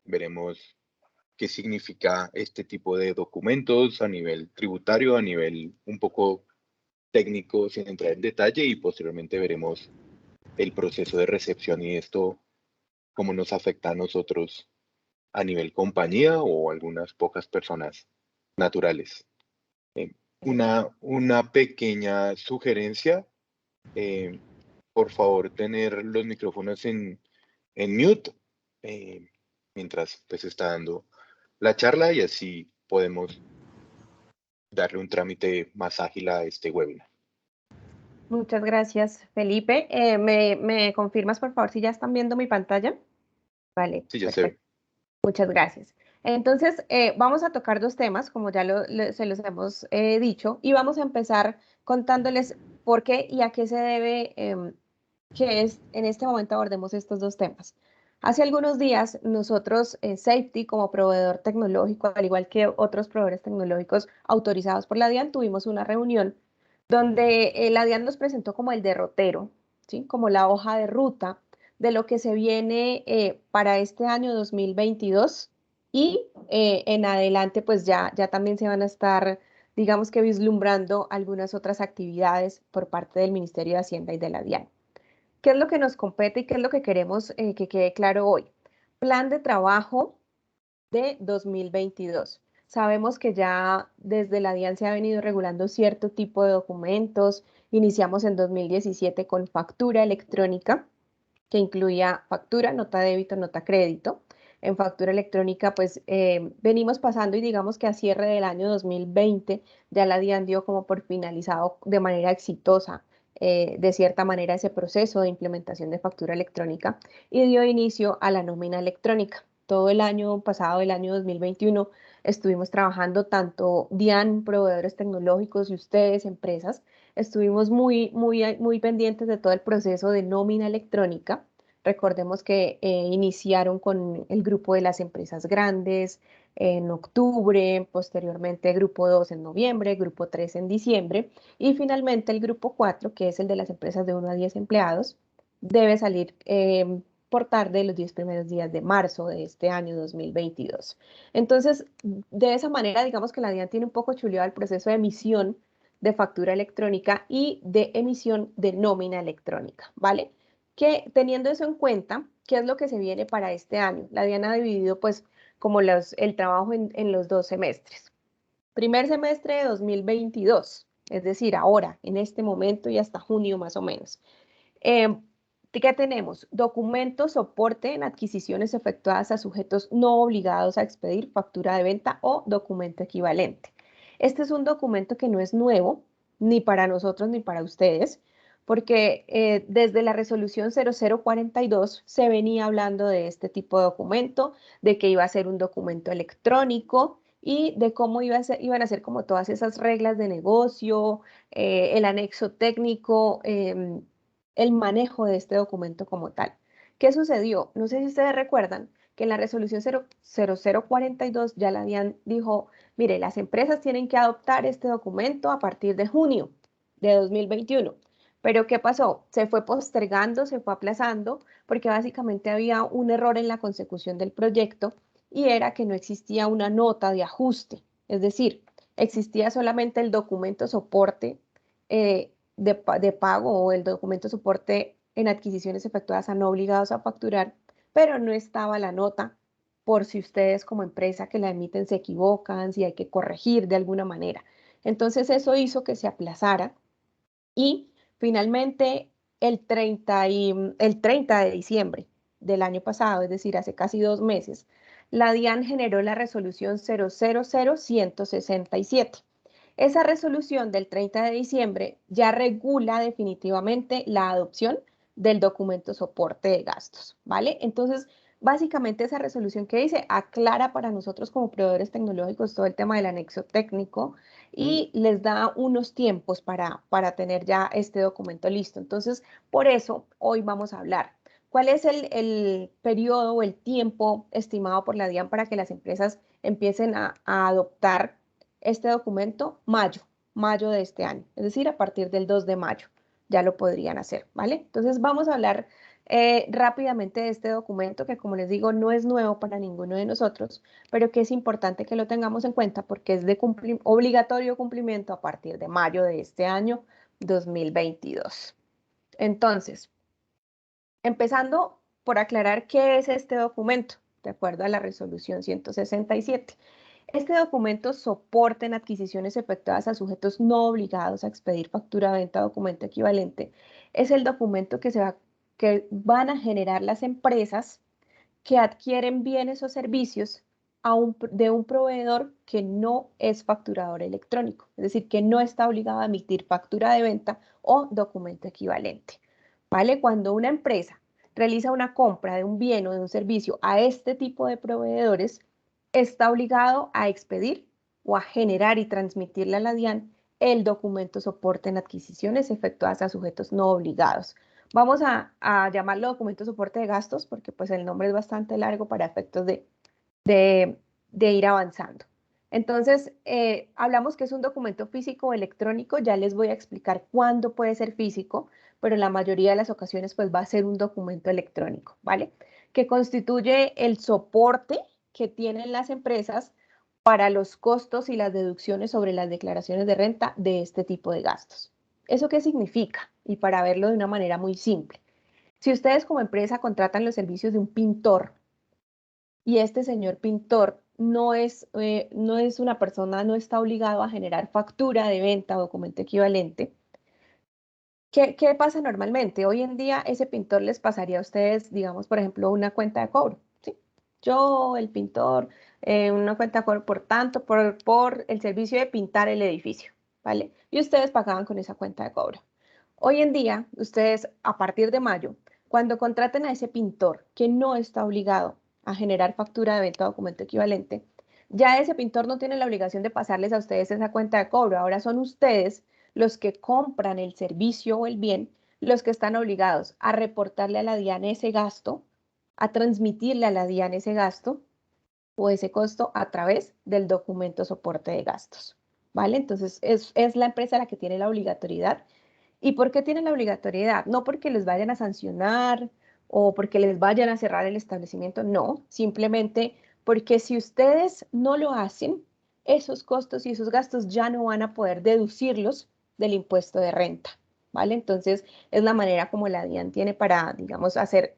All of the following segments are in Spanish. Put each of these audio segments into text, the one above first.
Veremos qué significa este tipo de documentos a nivel tributario, a nivel un poco técnico, sin entrar en detalle, y posteriormente veremos el proceso de recepción y esto, cómo nos afecta a nosotros a nivel compañía o algunas pocas personas naturales. Eh, una pequeña sugerencia, eh, por favor, tener los micrófonos en mute eh, mientras pues está dando la charla y así podemos darle un trámite más ágil a este webinar. Muchas gracias, Felipe. ¿Me confirmas, por favor, si ya están viendo mi pantalla? Vale, Sí, ya se ve. perfecto. Muchas gracias. Entonces, vamos a tocar dos temas, como ya se los hemos dicho, y vamos a empezar contándoles por qué y a qué se debe que en este momento abordemos estos dos temas. Hace algunos días, nosotros, Safety, como proveedor tecnológico, al igual que otros proveedores tecnológicos autorizados por la DIAN, tuvimos una reunión donde la DIAN nos presentó como el derrotero, ¿sí? Como la hoja de ruta de lo que se viene para este año 2022 y en adelante pues ya también se van a estar, digamos que vislumbrando algunas otras actividades por parte del Ministerio de Hacienda y de la DIAN. ¿Qué es lo que nos compete y qué es lo que queremos que quede claro hoy? Plan de trabajo de 2022. Sabemos que ya desde la DIAN se ha venido regulando cierto tipo de documentos. Iniciamos en 2017 con factura electrónica, que incluía factura, nota débito, nota crédito. En factura electrónica, pues venimos pasando y digamos que a cierre del año 2020 ya la DIAN dio como por finalizado de manera exitosa, de cierta manera, ese proceso de implementación de factura electrónica y dio inicio a la nómina electrónica. Todo el año pasado, el año 2021, estuvimos trabajando tanto DIAN, proveedores tecnológicos y ustedes, empresas, estuvimos muy pendientes de todo el proceso de nómina electrónica. Recordemos que iniciaron con el grupo de las empresas grandes en octubre, posteriormente grupo 2 en noviembre, grupo 3 en diciembre y finalmente el grupo 4, que es el de las empresas de 1 a 10 empleados, debe salir por tarde los 10 primeros días de marzo de este año 2022. Entonces, de esa manera, digamos que la DIAN tiene un poco chuleado el proceso de emisión de factura electrónica y de emisión de nómina electrónica, ¿vale? Que teniendo eso en cuenta, ¿qué es lo que se viene para este año? La DIAN ha dividido pues como el trabajo en los dos semestres. Primer semestre de 2022, es decir, ahora, en este momento y hasta junio más o menos. ¿Qué tenemos? Documento soporte en adquisiciones efectuadas a sujetos no obligados a expedir factura de venta o documento equivalente. Este es un documento que no es nuevo, ni para nosotros ni para ustedes, porque desde la resolución 0042 se venía hablando de este tipo de documento, de que iba a ser un documento electrónico y de cómo iban a ser como todas esas reglas de negocio, el anexo técnico, el manejo de este documento como tal. ¿Qué sucedió? No sé si ustedes recuerdan que en la resolución 0042 ya la DIAN dijo, mire, las empresas tienen que adoptar este documento a partir de junio de 2021. Pero ¿qué pasó? Se fue postergando, se fue aplazando, porque básicamente había un error en la consecución del proyecto y era que no existía una nota de ajuste. Es decir, existía solamente el documento soporte de pago o el documento soporte en adquisiciones efectuadas a no obligados a facturar, pero no estaba la nota por si ustedes como empresa que la emiten se equivocan, si hay que corregir de alguna manera. Entonces eso hizo que se aplazara y finalmente el 30 de diciembre del año pasado, es decir, hace casi 2 meses, la DIAN generó la resolución 000167. Esa resolución del 30 de diciembre ya regula definitivamente la adopción del documento soporte de gastos, ¿vale? Entonces, básicamente esa resolución que dice aclara para nosotros como proveedores tecnológicos todo el tema del anexo técnico y les da unos tiempos para tener ya este documento listo. Entonces, por eso hoy vamos a hablar. ¿Cuál es el periodo o el tiempo estimado por la DIAN para que las empresas empiecen a adoptar este documento? Mayo de este año, es decir, a partir del 2 de mayo ya lo podrían hacer, ¿vale? Entonces vamos a hablar rápidamente de este documento, que como les digo, no es nuevo para ninguno de nosotros, pero que es importante que lo tengamos en cuenta porque es de obligatorio cumplimiento a partir de mayo de este año 2022. Entonces, empezando por aclarar qué es este documento, de acuerdo a la resolución 167. Este documento soporta en adquisiciones efectuadas a sujetos no obligados a expedir factura, venta, documento equivalente. Es el documento que van a generar las empresas que adquieren bienes o servicios de un proveedor que no es facturador electrónico, es decir, que no está obligado a emitir factura de venta o documento equivalente. ¿Vale? Cuando una empresa realiza una compra de un bien o de un servicio a este tipo de proveedores, está obligado a expedir o a generar y transmitirle a la DIAN el documento soporte en adquisiciones efectuadas a sujetos no obligados. Vamos a llamarlo documento soporte de gastos porque pues el nombre es bastante largo para efectos de ir avanzando. Entonces, hablamos que es un documento físico o electrónico, ya les voy a explicar cuándo puede ser físico, pero la mayoría de las ocasiones pues va a ser un documento electrónico, ¿vale? Que constituye el soporte que tienen las empresas para los costos y las deducciones sobre las declaraciones de renta de este tipo de gastos. ¿Eso qué significa? Y para verlo de una manera muy simple. Si ustedes como empresa contratan los servicios de un pintor y este señor pintor no es una persona, no está obligado a generar factura de venta o documento equivalente, ¿qué pasa normalmente? Hoy en día ese pintor les pasaría a ustedes, digamos, por ejemplo, una cuenta de cobro, ¿sí? Yo, el pintor, una cuenta de cobro por tanto, por el servicio de pintar el edificio, ¿vale? Y ustedes pagaban con esa cuenta de cobro. Hoy en día, ustedes, a partir de mayo, cuando contraten a ese pintor que no está obligado a generar factura de venta o documento equivalente, ya ese pintor no tiene la obligación de pasarles a ustedes esa cuenta de cobro. Ahora son ustedes los que compran el servicio o el bien, los que están obligados a reportarle a la DIAN ese gasto, a transmitirle a la DIAN ese gasto o ese costo a través del documento soporte de gastos. ¿Vale? Entonces es la empresa la que tiene la obligatoriedad. ¿Y por qué tienen la obligatoriedad? No porque les vayan a sancionar o porque les vayan a cerrar el establecimiento, no, simplemente porque si ustedes no lo hacen, esos costos y esos gastos ya no van a poder deducirlos del impuesto de renta, ¿vale? Entonces, es la manera como la DIAN tiene para, digamos, hacer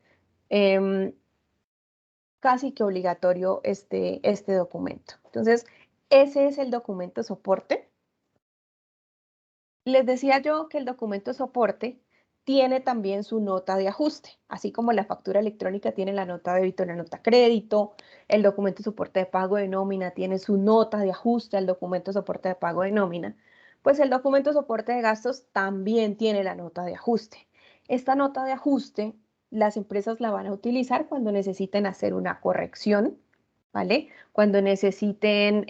casi que obligatorio este documento. Entonces, ese es el documento soporte. Les decía yo que el documento soporte tiene también su nota de ajuste, así como la factura electrónica tiene la nota débito y la nota crédito, el documento soporte de pago de nómina tiene su nota de ajuste al documento soporte de pago de nómina, pues el documento soporte de gastos también tiene la nota de ajuste. Esta nota de ajuste las empresas la van a utilizar cuando necesiten hacer una corrección, ¿vale? Cuando necesiten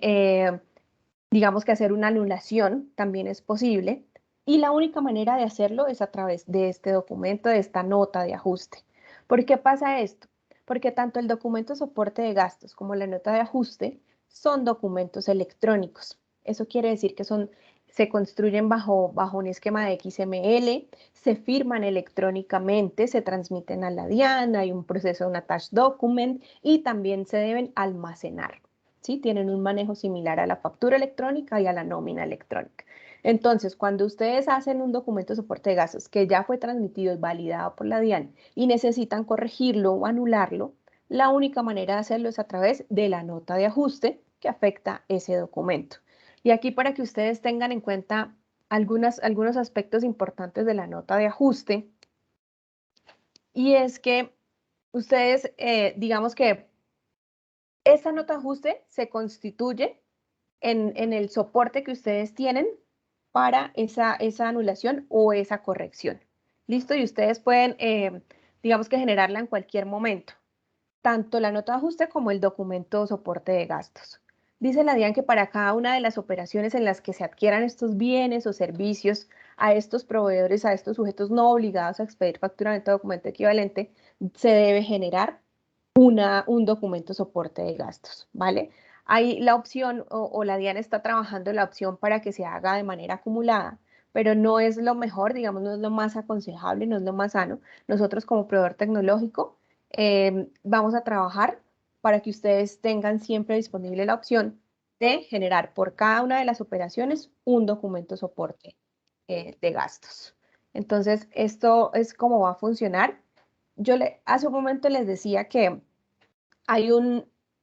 digamos que hacer una anulación también es posible y la única manera de hacerlo es a través de este documento, de esta nota de ajuste. ¿Por qué pasa esto? Porque tanto el documento soporte de gastos como la nota de ajuste son documentos electrónicos. Eso quiere decir que se construyen bajo un esquema de XML, se firman electrónicamente, se transmiten a la DIAN, hay un proceso de un attached document y también se deben almacenar. ¿Sí? Tienen un manejo similar a la factura electrónica y a la nómina electrónica. Entonces, cuando ustedes hacen un documento de soporte de gastos que ya fue transmitido y validado por la DIAN y necesitan corregirlo o anularlo, la única manera de hacerlo es a través de la nota de ajuste que afecta ese documento. Y aquí para que ustedes tengan en cuenta algunos aspectos importantes de la nota de ajuste, y es que ustedes, digamos que esta nota de ajuste se constituye en el soporte que ustedes tienen para esa anulación o esa corrección. ¿Listo? Y ustedes pueden, digamos que generarla en cualquier momento, tanto la nota de ajuste como el documento soporte de gastos. Dice la DIAN que para cada una de las operaciones en las que se adquieran estos bienes o servicios a estos proveedores, a estos sujetos no obligados a expedir factura, venta, documento equivalente, se debe generar un documento soporte de gastos, ¿vale? Hay la opción, o la DIAN está trabajando la opción para que se haga de manera acumulada, pero no es lo mejor, digamos, no es lo más aconsejable, no es lo más sano. Nosotros como proveedor tecnológico vamos a trabajar para que ustedes tengan siempre disponible la opción de generar por cada una de las operaciones un documento soporte de gastos. Entonces, esto es cómo va a funcionar. Hace un momento les decía que hay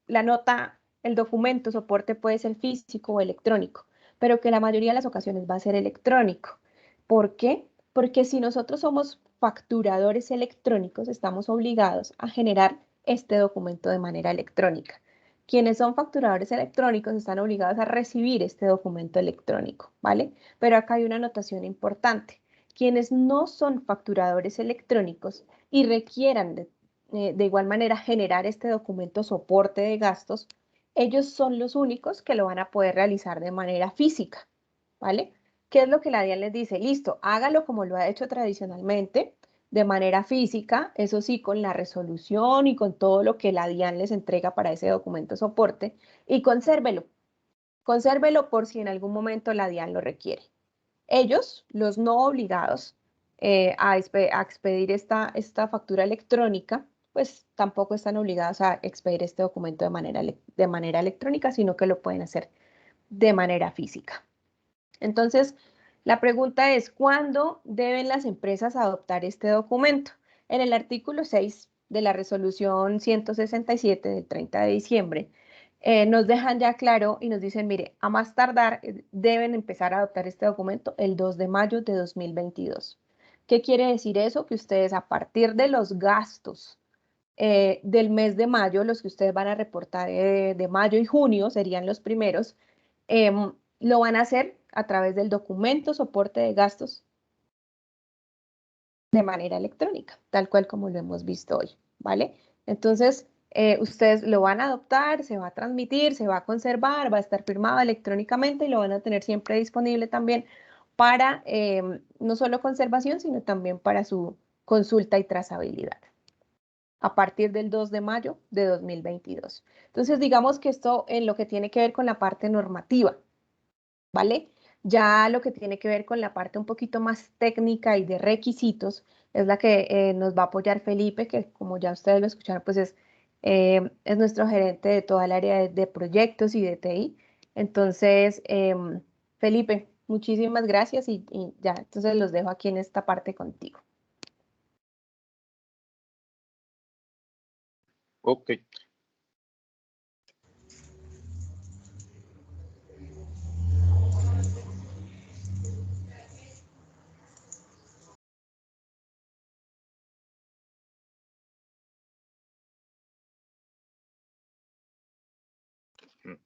la nota, el documento soporte puede ser físico o electrónico, pero que la mayoría de las ocasiones va a ser electrónico. ¿Por qué? Porque si nosotros somos facturadores electrónicos, estamos obligados a generar este documento de manera electrónica. Quienes son facturadores electrónicos están obligados a recibir este documento electrónico, ¿vale? Pero acá hay una anotación importante. Quienes no son facturadores electrónicos y requieran de igual manera generar este documento soporte de gastos, ellos son los únicos que lo van a poder realizar de manera física, ¿vale? ¿Qué es lo que la DIAN les dice? Listo, hágalo como lo ha hecho tradicionalmente, de manera física, eso sí, con la resolución y con todo lo que la DIAN les entrega para ese documento soporte, y consérvelo. Consérvelo por si en algún momento la DIAN lo requiere. Ellos, los no obligados a expedir esta factura electrónica, pues tampoco están obligados a expedir este documento de manera electrónica, sino que lo pueden hacer de manera física. Entonces, la pregunta es, ¿cuándo deben las empresas adoptar este documento? En el artículo 6 de la resolución 167 del 30 de diciembre, nos dejan ya claro y nos dicen, mire, a más tardar deben empezar a adoptar este documento el 2 de mayo de 2022. ¿Qué quiere decir eso? Que ustedes a partir de los gastos del mes de mayo, los que ustedes van a reportar de mayo y junio serían los primeros, lo van a hacer a través del documento soporte de gastos de manera electrónica, tal cual como lo hemos visto hoy, ¿vale? Entonces, ustedes lo van a adoptar, se va a transmitir, se va a conservar, va a estar firmado electrónicamente y lo van a tener siempre disponible también para no solo conservación, sino también para su consulta y trazabilidad a partir del 2 de mayo de 2022. Entonces, digamos que esto en lo que tiene que ver con la parte normativa, ¿vale? Ya lo que tiene que ver con la parte un poquito más técnica y de requisitos es la que nos va a apoyar Felipe, que como ya ustedes lo escucharon, pues es nuestro gerente de toda el área de proyectos y de TI. Entonces, Felipe, muchísimas gracias y ya, entonces los dejo aquí en esta parte contigo. Ok. Mm,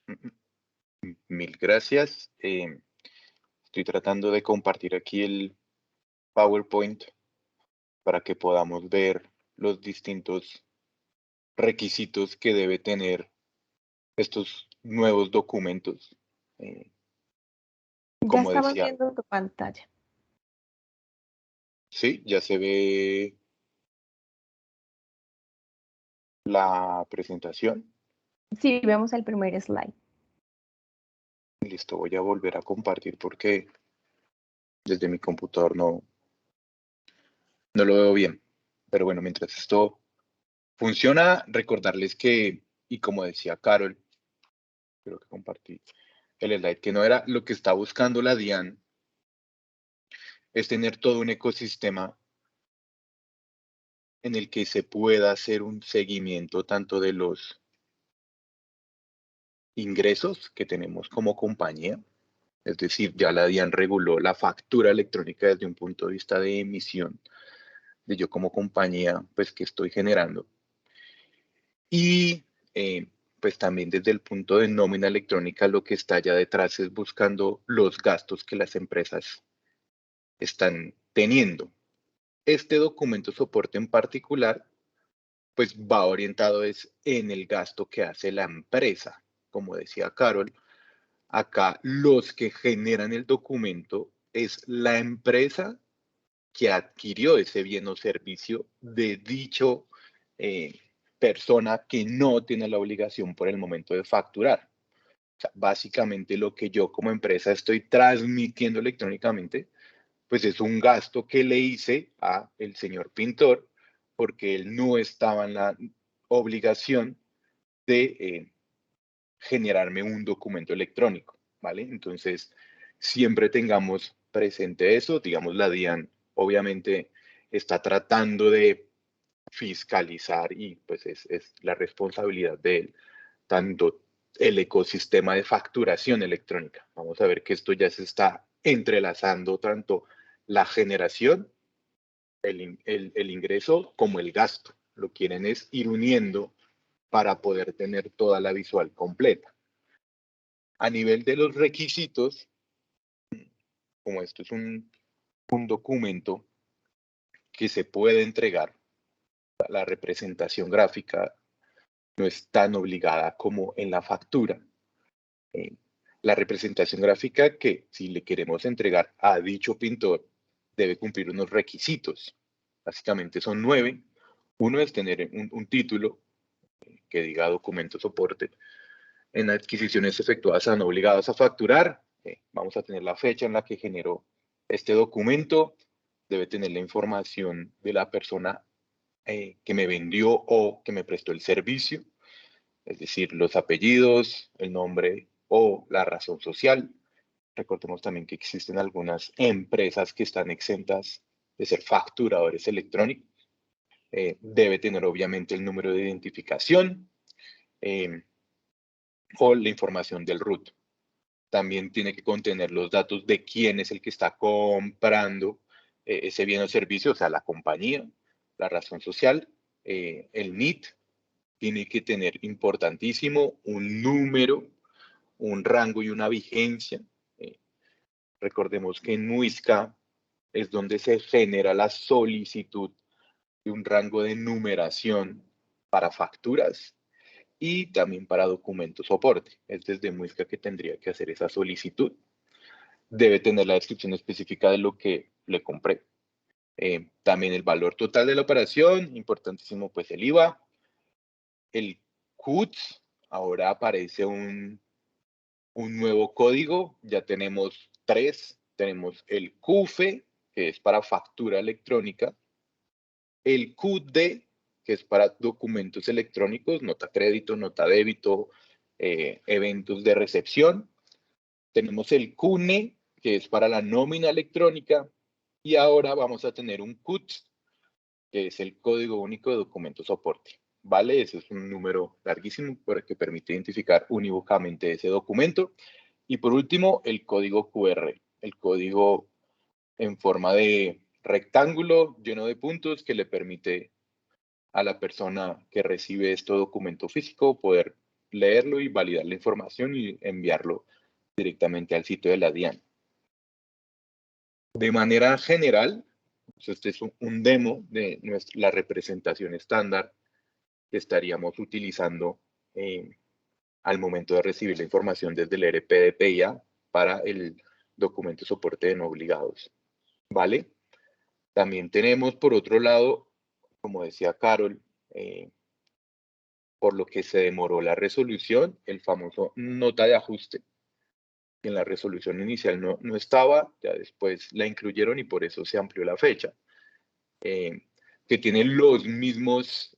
mm, Mil gracias. Estoy tratando de compartir aquí el PowerPoint para que podamos ver los distintos requisitos que debe tener estos nuevos documentos. Ya Como estamos decía, viendo tu pantalla. sí, ya se ve la presentación. Sí, vemos el primer slide. Listo, voy a volver a compartir porque desde mi computador no lo veo bien. Pero bueno, mientras esto funciona, recordarles que, y como decía Carol, creo que compartí el slide, que no era lo que está buscando la DIAN, es tener todo un ecosistema en el que se pueda hacer un seguimiento tanto de los ingresos que tenemos como compañía, es decir, ya la DIAN reguló la factura electrónica desde un punto de vista de emisión, de yo como compañía, pues que estoy generando. Y pues también desde el punto de nómina electrónica, lo que está allá detrás es buscando los gastos que las empresas están teniendo. Este documento soporte en particular, pues va orientado es en el gasto que hace la empresa. Como decía Carol, acá los que generan el documento es la empresa que adquirió ese bien o servicio de dicho persona que no tiene la obligación por el momento de facturar. O sea, básicamente lo que yo como empresa estoy transmitiendo electrónicamente, pues es un gasto que le hice a el señor pintor porque él no estaba en la obligación de generarme un documento electrónico, ¿vale? Entonces, siempre tengamos presente eso. Digamos, la DIAN obviamente está tratando de fiscalizar y pues es la responsabilidad de él, tanto el ecosistema de facturación electrónica. Vamos a ver que esto ya se está entrelazando tanto la generación, el ingreso como el gasto. Lo quieren es ir uniendo para poder tener toda la visual completa. A nivel de los requisitos, como esto es un documento que se puede entregar, la representación gráfica no es tan obligada como en la factura. La representación gráfica que si le queremos entregar a dicho pintor debe cumplir unos requisitos. Básicamente son 9. Uno es tener un título que diga documento soporte en adquisiciones efectuadas no obligadas a facturar. Vamos a tener la fecha en la que generó este documento. Debe tener la información de la persona que me vendió o que me prestó el servicio, es decir, los apellidos, el nombre o la razón social. Recordemos también que existen algunas empresas que están exentas de ser facturadores electrónicos. Debe tener obviamente el número de identificación o la información del RUT. También tiene que contener los datos de quién es el que está comprando ese bien o servicio, o sea, la compañía, la razón social, el NIT. Tiene que tener importantísimo un número, un rango y una vigencia. Recordemos que en Muisca es donde se genera la solicitud de un rango de numeración para facturas y también para documentos soporte. Es desde Muisca que tendría que hacer esa solicitud. Debe tener la descripción específica de lo que le compré. También el valor total de la operación, importantísimo pues el IVA. El CUTS, ahora aparece un nuevo código, ya tenemos 3. Tenemos el CUFE, que es para factura electrónica, el QD, que es para documentos electrónicos, nota crédito, nota débito, eventos de recepción. Tenemos el CUNE, que es para la nómina electrónica, y ahora vamos a tener un CUT, que es el Código Único de Documento Soporte. ¿Vale? Ese es un número larguísimo que permite identificar unívocamente ese documento. Y por último, el código QR, el código en forma de rectángulo lleno de puntos que le permite a la persona que recibe este documento físico poder leerlo y validar la información y enviarlo directamente al sitio de la DIAN. De manera general, este es un demo de la representación estándar que estaríamos utilizando al momento de recibir la información desde el ERP de PIA para el documento soporte de no obligados. ¿Vale? También tenemos, por otro lado, como decía Carol, por lo que se demoró la resolución, el famoso nota de ajuste, que en la resolución inicial no estaba, ya después la incluyeron y por eso se amplió la fecha, que tiene los mismos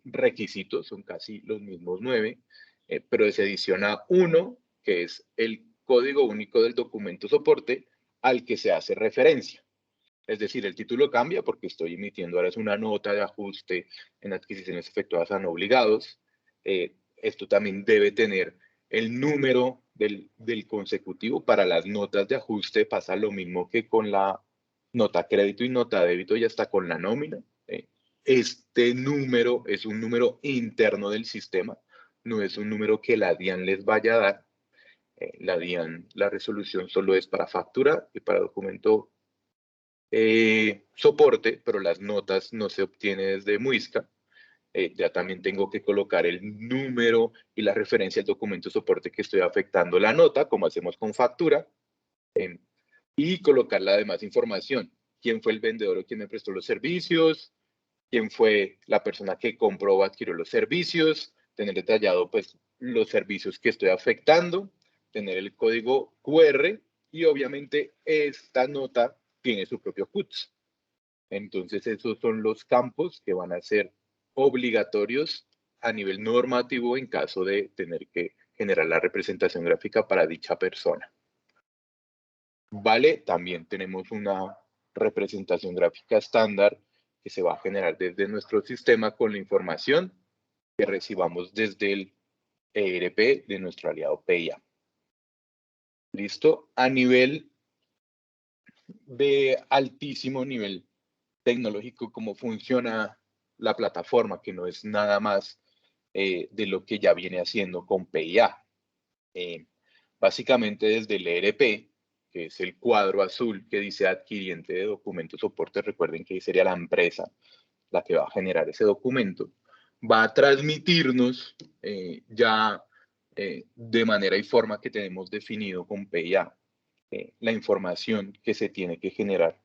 requisitos, son casi los mismos 9, pero se adiciona uno, que es el código único del documento soporte al que se hace referencia. Es decir, el título cambia porque estoy emitiendo ahora es una nota de ajuste en adquisiciones efectuadas a no obligados. Esto también debe tener el número del consecutivo. Para las notas de ajuste pasa lo mismo que con la nota crédito y nota débito y hasta con la nómina. Este número es un número interno del sistema, no es un número que la DIAN les vaya a dar. La DIAN, la resolución solo es para factura y para documento soporte, pero las notas no se obtiene desde Muisca. Ya también tengo que colocar el número y la referencia al documento soporte que estoy afectando la nota, como hacemos con factura, y colocar la demás información. ¿Quién fue el vendedor o quién me prestó los servicios? ¿Quién fue la persona que compró o adquirió los servicios? tener detallado pues los servicios que estoy afectando, tener el código QR y obviamente esta nota tiene su propio CUTS. Entonces esos son los campos que van a ser obligatorios a nivel normativo en caso de tener que generar la representación gráfica para dicha persona. Vale, también tenemos una representación gráfica estándar que se va a generar desde nuestro sistema con la información que recibamos desde el ERP de nuestro aliado PIA. ¿Listo? A nivel de altísimo nivel tecnológico, cómo funciona la plataforma, que no es nada más de lo que ya viene haciendo con PIA. Básicamente desde el ERP, que es el cuadro azul que dice adquiriente de documento soporte, recuerden que sería la empresa la que va a generar ese documento, va a transmitirnos de manera y forma que tenemos definido con PIA la información que se tiene que generar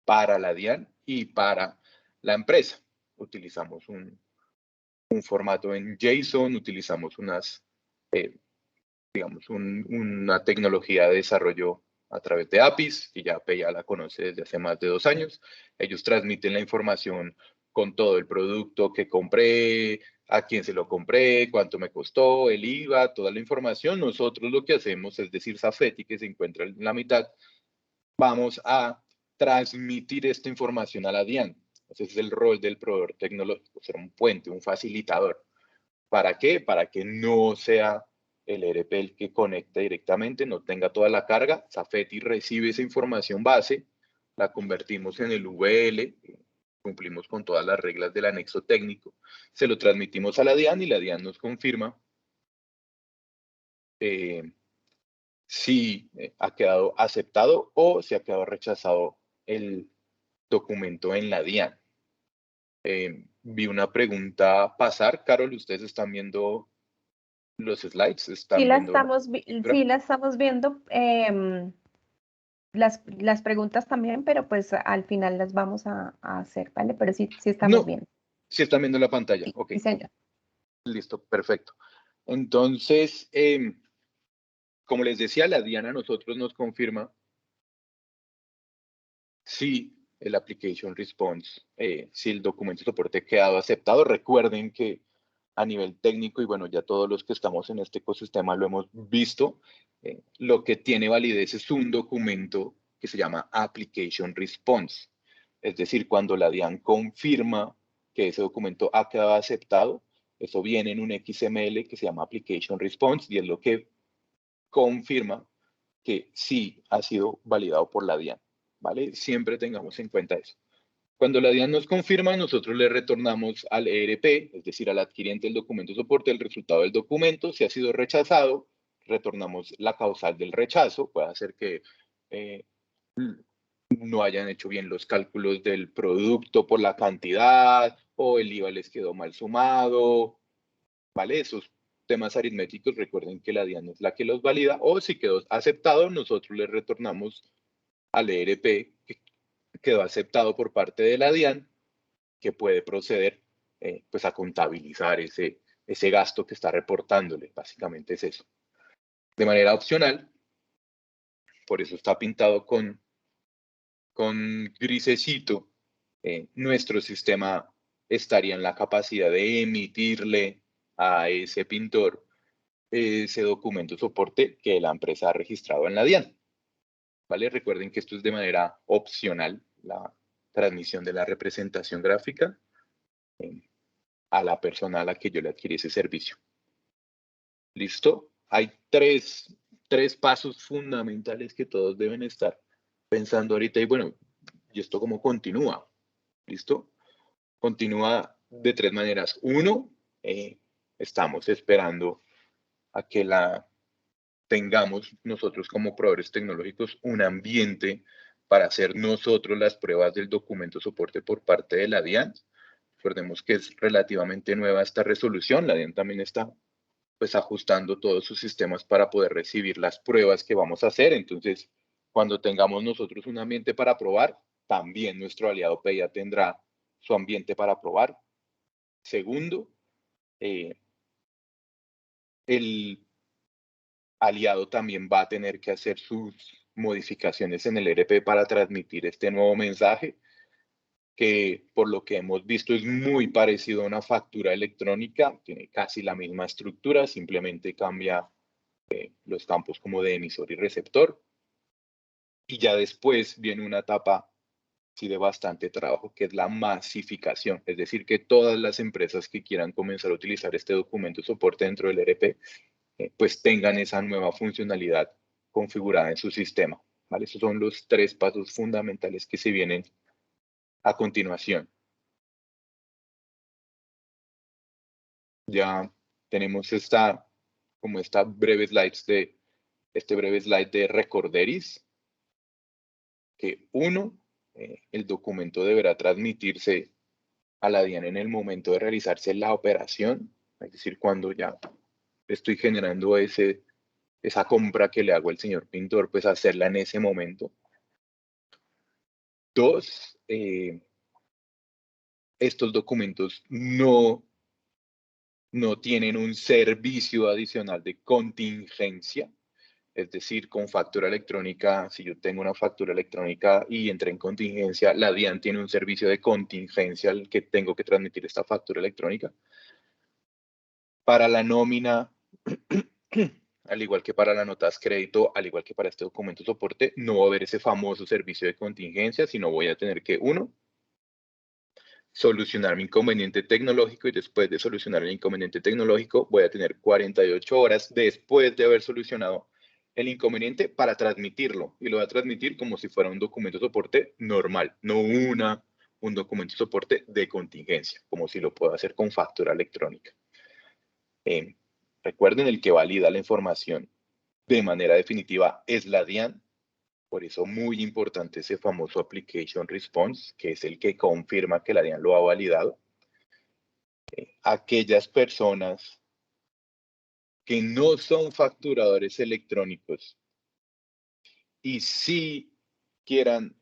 para la DIAN y para la empresa. Utilizamos un formato en JSON, utilizamos una tecnología de desarrollo a través de APIs, que ya PIA la conoce desde hace más de 2 años. Ellos transmiten la información con todo el producto que compré, a quién se lo compré, cuánto me costó, el IVA, toda la información. Nosotros lo que hacemos, es decir, Safety, que se encuentra en la mitad, vamos a transmitir esta información a la DIAN. Ese es el rol del proveedor tecnológico, ser un puente, un facilitador. ¿Para qué? Para que no sea el ERP el que conecte directamente, no tenga toda la carga. Safety recibe esa información base, la convertimos en el VL, cumplimos con todas las reglas del anexo técnico, se lo transmitimos a la DIAN y la DIAN nos confirma si ha quedado aceptado o si ha quedado rechazado el documento en la DIAN. Vi una pregunta pasar. Carol, ¿ustedes están viendo los slides? Sí, ¿Están viendo? sí la estamos viendo, las preguntas también, pero pues al final las vamos a hacer, ¿vale? Pero sí, sí estamos No, viendo. sí están viendo la pantalla. Sí, Ok, sí, señor. listo, perfecto. Entonces, como les decía, la DIAN a nosotros nos confirma si el application response, si el documento de soporte ha quedado aceptado. Recuerden que a nivel técnico, y bueno, ya todos los que estamos en este ecosistema lo hemos visto, lo que tiene validez es un documento que se llama application response. Es decir, cuando la DIAN confirma que ese documento ha quedado aceptado, eso viene en un XML que se llama application response y es lo que confirma que sí ha sido validado por la DIAN, ¿vale? Siempre tengamos en cuenta eso. Cuando la DIAN nos confirma, nosotros le retornamos al ERP, es decir, al adquiriente del documento de soporte, el resultado del documento. Si ha sido rechazado, retornamos la causal del rechazo. Puede ser que no hayan hecho bien los cálculos del producto por la cantidad o el IVA les quedó mal sumado, ¿vale? Esos temas aritméticos, recuerden que la DIAN es la que los valida, o si quedó aceptado, nosotros le retornamos al ERP que quedó aceptado por parte de la DIAN, que puede proceder pues a contabilizar ese gasto que está reportándole. Básicamente es eso. De manera opcional, por eso está pintado con grisecito, nuestro sistema estaría en la capacidad de emitirle a ese pintor ese documento de soporte que la empresa ha registrado en la DIAN. ¿Vale? Recuerden que esto es de manera opcional, la transmisión de la representación gráfica a la persona a la que yo le adquirí ese servicio. ¿Listo? Hay tres pasos fundamentales que todos deben estar pensando ahorita. Y bueno, ¿y esto cómo continúa? ¿Listo? Continúa de 3 maneras. Uno, estamos esperando a que tengamos nosotros como proveedores tecnológicos un ambiente para hacer nosotros las pruebas del documento soporte por parte de la DIAN. Recordemos que es relativamente nueva esta resolución. La DIAN también está pues ajustando todos sus sistemas para poder recibir las pruebas que vamos a hacer. Entonces, cuando tengamos nosotros un ambiente para probar, también nuestro aliado PIA tendrá su ambiente para probar. Segundo, el aliado también va a tener que hacer sus modificaciones en el ERP para transmitir este nuevo mensaje, que por lo que hemos visto es muy parecido a una factura electrónica, tiene casi la misma estructura, simplemente cambia los campos como de emisor y receptor. Y ya después viene una etapa sí, de bastante trabajo, que es la masificación, es decir, que todas las empresas que quieran comenzar a utilizar este documento de soporte dentro del ERP, pues tengan esa nueva funcionalidad configurada en su sistema, ¿vale? Esos son los 3 pasos fundamentales que se vienen a continuación. Ya tenemos esta breve slide de Recorderis, que el documento deberá transmitirse a la DIAN en el momento de realizarse la operación, es decir, cuando ya estoy generando esa compra que le hago al señor pintor, pues hacerla en ese momento. 2, estos documentos no tienen un servicio adicional de contingencia, es decir, con factura electrónica, si yo tengo una factura electrónica y entré en contingencia, la DIAN tiene un servicio de contingencia al que tengo que transmitir esta factura electrónica. Para la nómina, al igual que para las notas crédito, al igual que para este documento de soporte, no va a haber ese famoso servicio de contingencia, sino voy a tener que, solucionar mi inconveniente tecnológico, y después de solucionar el inconveniente tecnológico voy a tener 48 horas después de haber solucionado el inconveniente para transmitirlo, y lo voy a transmitir como si fuera un documento de soporte normal, no un documento de soporte de contingencia, como si lo puedo hacer con factura electrónica. Recuerden, el que valida la información de manera definitiva es la DIAN. Por eso muy importante ese famoso Application Response, que es el que confirma que la DIAN lo ha validado. Aquellas personas que no son facturadores electrónicos y sí quieran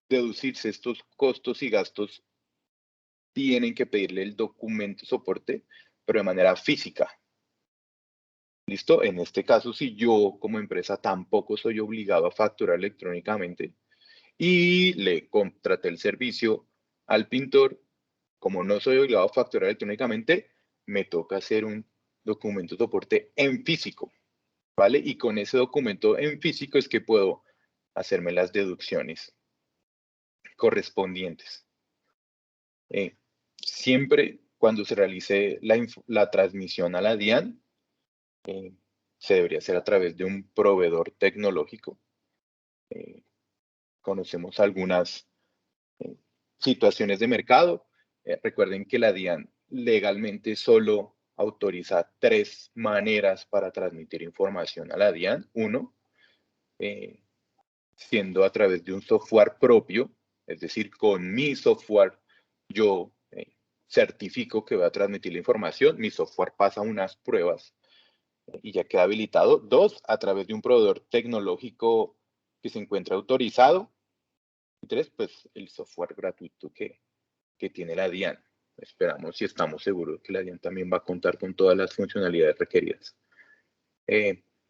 deducirse estos costos y gastos, tienen que pedirle el documento de soporte, pero de manera física. ¿Listo? En este caso, si yo como empresa tampoco soy obligado a facturar electrónicamente y le contraté el servicio al pintor, como no soy obligado a facturar electrónicamente, me toca hacer un documento de soporte en físico, ¿vale? Y con ese documento en físico es que puedo hacerme las deducciones correspondientes. Siempre cuando se realice la transmisión a la DIAN, se debería hacer a través de un proveedor tecnológico. Conocemos algunas situaciones de mercado. Recuerden que la DIAN legalmente solo autoriza 3 maneras para transmitir información a la DIAN. Siendo a través de un software propio, es decir, con mi software yo certifico que voy a transmitir la información, mi software pasa unas pruebas y ya queda habilitado. 2, a través de un proveedor tecnológico que se encuentra autorizado. Y 3, pues el software gratuito que tiene la DIAN. Esperamos y estamos seguros que la DIAN también va a contar con todas las funcionalidades requeridas.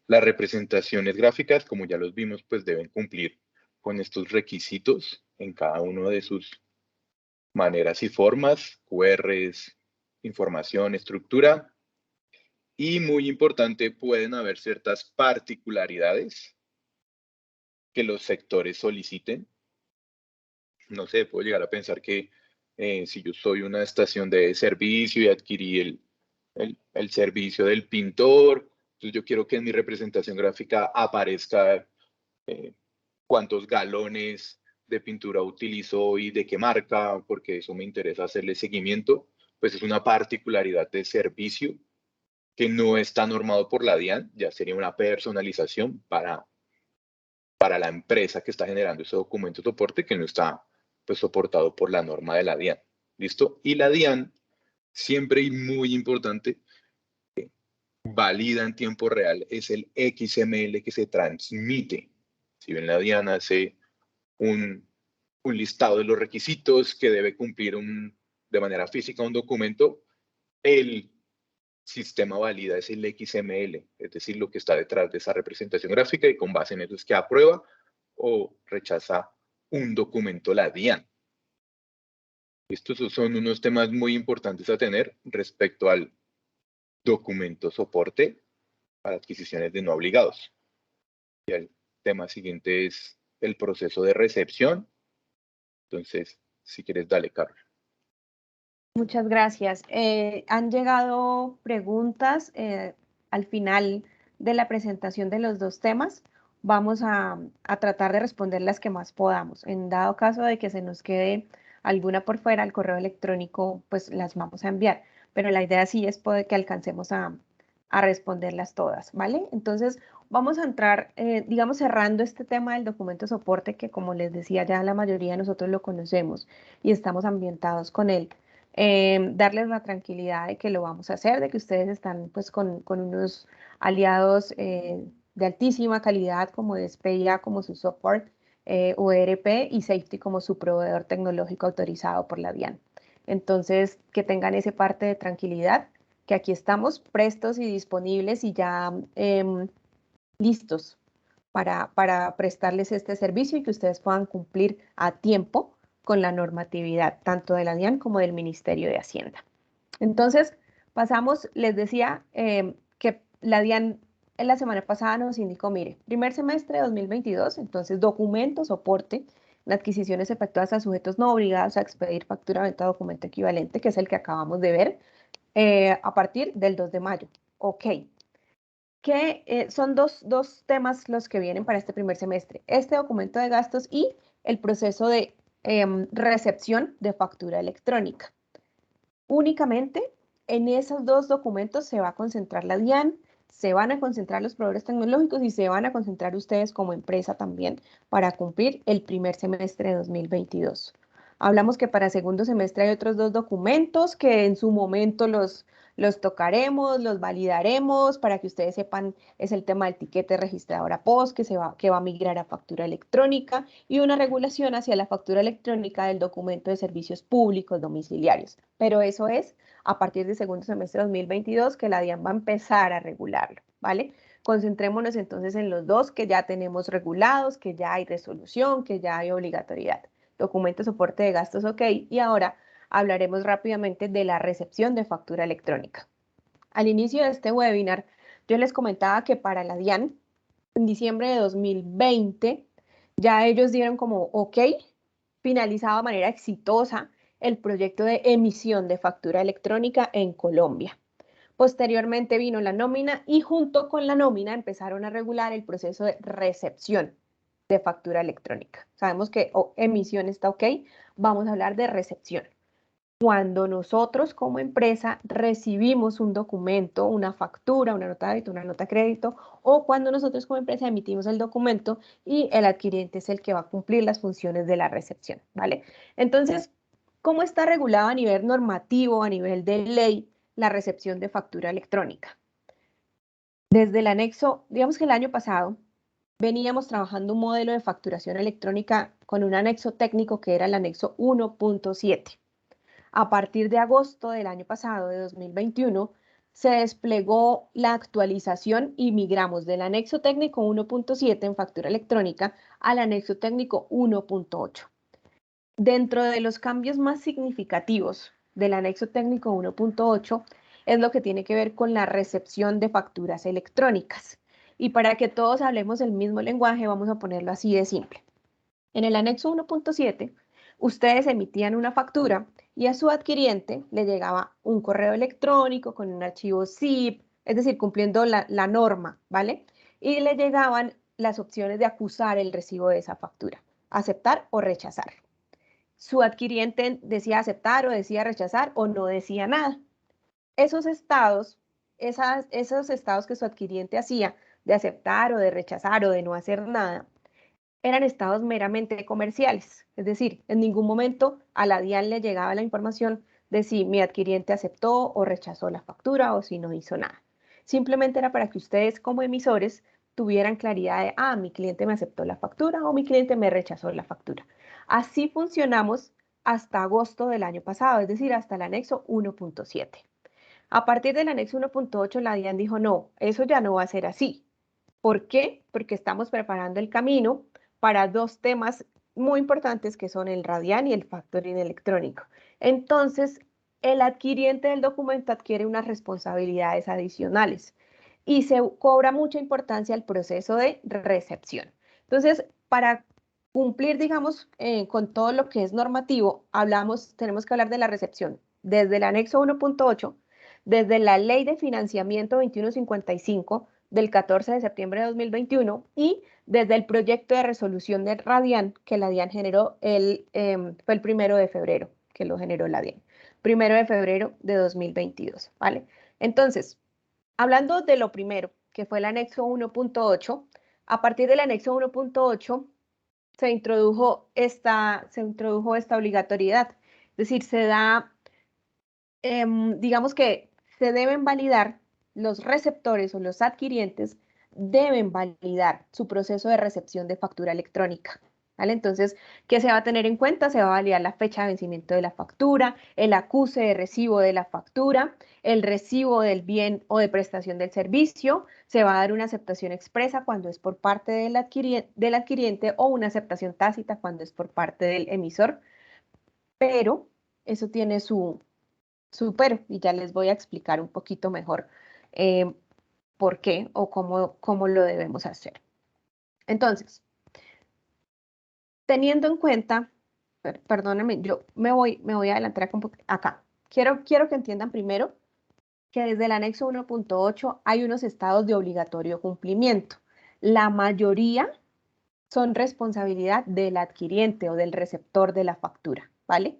Las representaciones gráficas, como ya los vimos, pues deben cumplir con estos requisitos en cada uno de sus maneras y formas, QRs, información, estructura. Y muy importante, pueden haber ciertas particularidades que los sectores soliciten. No sé, puedo llegar a pensar que si yo soy una estación de servicio y adquirí el servicio del pintor, entonces yo quiero que en mi representación gráfica aparezca cuántos galones de pintura utilizó y de qué marca, porque eso me interesa hacerle seguimiento. Pues es una particularidad de servicio que no está normado por la DIAN, ya sería una personalización para la empresa que está generando ese documento de soporte, que no está pues soportado por la norma de la DIAN. ¿Listo? Y la DIAN, siempre y muy importante, valida en tiempo real, es el XML que se transmite. Si bien la DIAN hace un listado de los requisitos que debe cumplir de manera física un documento, el sistema valida es el XML, es decir, lo que está detrás de esa representación gráfica, y con base en eso es que aprueba o rechaza un documento la DIAN. Estos son unos temas muy importantes a tener respecto al documento soporte para adquisiciones de no obligados. Y el tema siguiente es el proceso de recepción. Entonces, si quieres, dale, Carlos. Muchas gracias. Han llegado preguntas al final de la presentación de los dos temas. Vamos a tratar de responder las que más podamos. En dado caso de que se nos quede alguna por fuera, al correo electrónico, pues las vamos a enviar. Pero la idea sí es poder que alcancemos a responderlas todas, ¿vale? Entonces, vamos a entrar, digamos, cerrando este tema del documento soporte, que como les decía, ya la mayoría de nosotros lo conocemos y estamos ambientados con él. Darles la tranquilidad de que lo vamos a hacer, de que ustedes están pues con unos aliados de altísima calidad como SPIA, como su support, URP y Safety como su proveedor tecnológico autorizado por la DIAN. Entonces, que tengan esa parte de tranquilidad, que aquí estamos prestos y disponibles y ya listos para prestarles este servicio y que ustedes puedan cumplir a tiempo con la normatividad, tanto de la DIAN como del Ministerio de Hacienda. Entonces, pasamos, les decía que la DIAN en la semana pasada nos indicó, mire, primer semestre de 2022, entonces documento, soporte, en adquisiciones efectuadas a sujetos no obligados a expedir factura, venta, documento equivalente, que es el que acabamos de ver, a partir del 2 de mayo. Ok, que son dos temas los que vienen para este primer semestre. Este documento de gastos y el proceso de recepción de factura electrónica. Únicamente en esos dos documentos se va a concentrar la DIAN, se van a concentrar los proveedores tecnológicos y se van a concentrar ustedes como empresa también para cumplir el primer semestre de 2022. Hablamos que para segundo semestre hay otros dos documentos que en su momento los tocaremos, los validaremos para que ustedes sepan, es el tema del tiquete registradora POS que va a migrar a factura electrónica y una regulación hacia la factura electrónica del documento de servicios públicos domiciliarios. Pero eso es a partir del segundo semestre de 2022 que la DIAN va a empezar a regularlo, ¿vale? Concentrémonos entonces en los dos que ya tenemos regulados, que ya hay resolución, que ya hay obligatoriedad. Documento soporte de gastos, ok. Y ahora hablaremos rápidamente de la recepción de factura electrónica. Al inicio de este webinar, yo les comentaba que para la DIAN, en diciembre de 2020, ya ellos dieron como ok, finalizado de manera exitosa el proyecto de emisión de factura electrónica en Colombia. Posteriormente vino la nómina y junto con la nómina empezaron a regular el proceso de recepción de factura electrónica. Sabemos que emisión está ok, vamos a hablar de recepción. Cuando nosotros como empresa recibimos un documento, una factura, una nota de débito, una nota de crédito, o cuando nosotros como empresa emitimos el documento y el adquiriente es el que va a cumplir las funciones de la recepción, ¿vale? Entonces, ¿cómo está regulado a nivel normativo, a nivel de ley, la recepción de factura electrónica? Desde el anexo, digamos que el año pasado, veníamos trabajando un modelo de facturación electrónica con un anexo técnico que era el anexo 1.7. A partir de agosto del año pasado, de 2021, se desplegó la actualización y migramos del anexo técnico 1.7 en factura electrónica al anexo técnico 1.8. Dentro de los cambios más significativos del anexo técnico 1.8 es lo que tiene que ver con la recepción de facturas electrónicas. Y para que todos hablemos el mismo lenguaje, vamos a ponerlo así de simple. En el anexo 1.7, ustedes emitían una factura y a su adquiriente le llegaba un correo electrónico con un archivo zip, es decir, cumpliendo la norma, ¿vale? Y le llegaban las opciones de acusar el recibo de esa factura, aceptar o rechazar. Su adquiriente decía aceptar o decía rechazar o no decía nada. Esos estados, esos estados que su adquiriente hacía de aceptar o de rechazar o de no hacer nada, eran estados meramente comerciales, es decir, en ningún momento a la DIAN le llegaba la información de si mi adquiriente aceptó o rechazó la factura o si no hizo nada. Simplemente era para que ustedes como emisores tuvieran claridad de, mi cliente me aceptó la factura o mi cliente me rechazó la factura. Así funcionamos hasta agosto del año pasado, es decir, hasta el anexo 1.7. A partir del anexo 1.8, la DIAN dijo, no, eso ya no va a ser así. ¿Por qué? Porque estamos preparando el camino para dos temas muy importantes que son el RADIAN y el factoring electrónico. Entonces, el adquiriente del documento adquiere unas responsabilidades adicionales y se cobra mucha importancia al proceso de recepción. Entonces, para cumplir, digamos, con todo lo que es normativo, tenemos que hablar de la recepción desde el anexo 1.8, desde la Ley de Financiamiento 2155 del 14 de septiembre de 2021 y desde el proyecto de resolución de Radian, que la DIAN generó, fue el 1 de febrero, que lo generó la DIAN, 1 de febrero de 2022, ¿vale? Entonces, hablando de lo primero, que fue el anexo 1.8, a partir del anexo 1.8 se introdujo esta obligatoriedad, es decir, digamos que se deben validar, los receptores o los adquirientes deben validar su proceso de recepción de factura electrónica. ¿Vale? Entonces, ¿qué se va a tener en cuenta? Se va a validar la fecha de vencimiento de la factura, el acuse de recibo de la factura, el recibo del bien o de prestación del servicio, se va a dar una aceptación expresa cuando es por parte del adquiriente o una aceptación tácita cuando es por parte del emisor, pero eso tiene su pero, y ya les voy a explicar un poquito mejor por qué o cómo lo debemos hacer. Entonces, teniendo en cuenta, perdónenme, yo me voy a adelantar acá. Quiero que entiendan primero que desde el anexo 1.8 hay unos estados de obligatorio cumplimiento. La mayoría son responsabilidad del adquiriente o del receptor de la factura, ¿vale?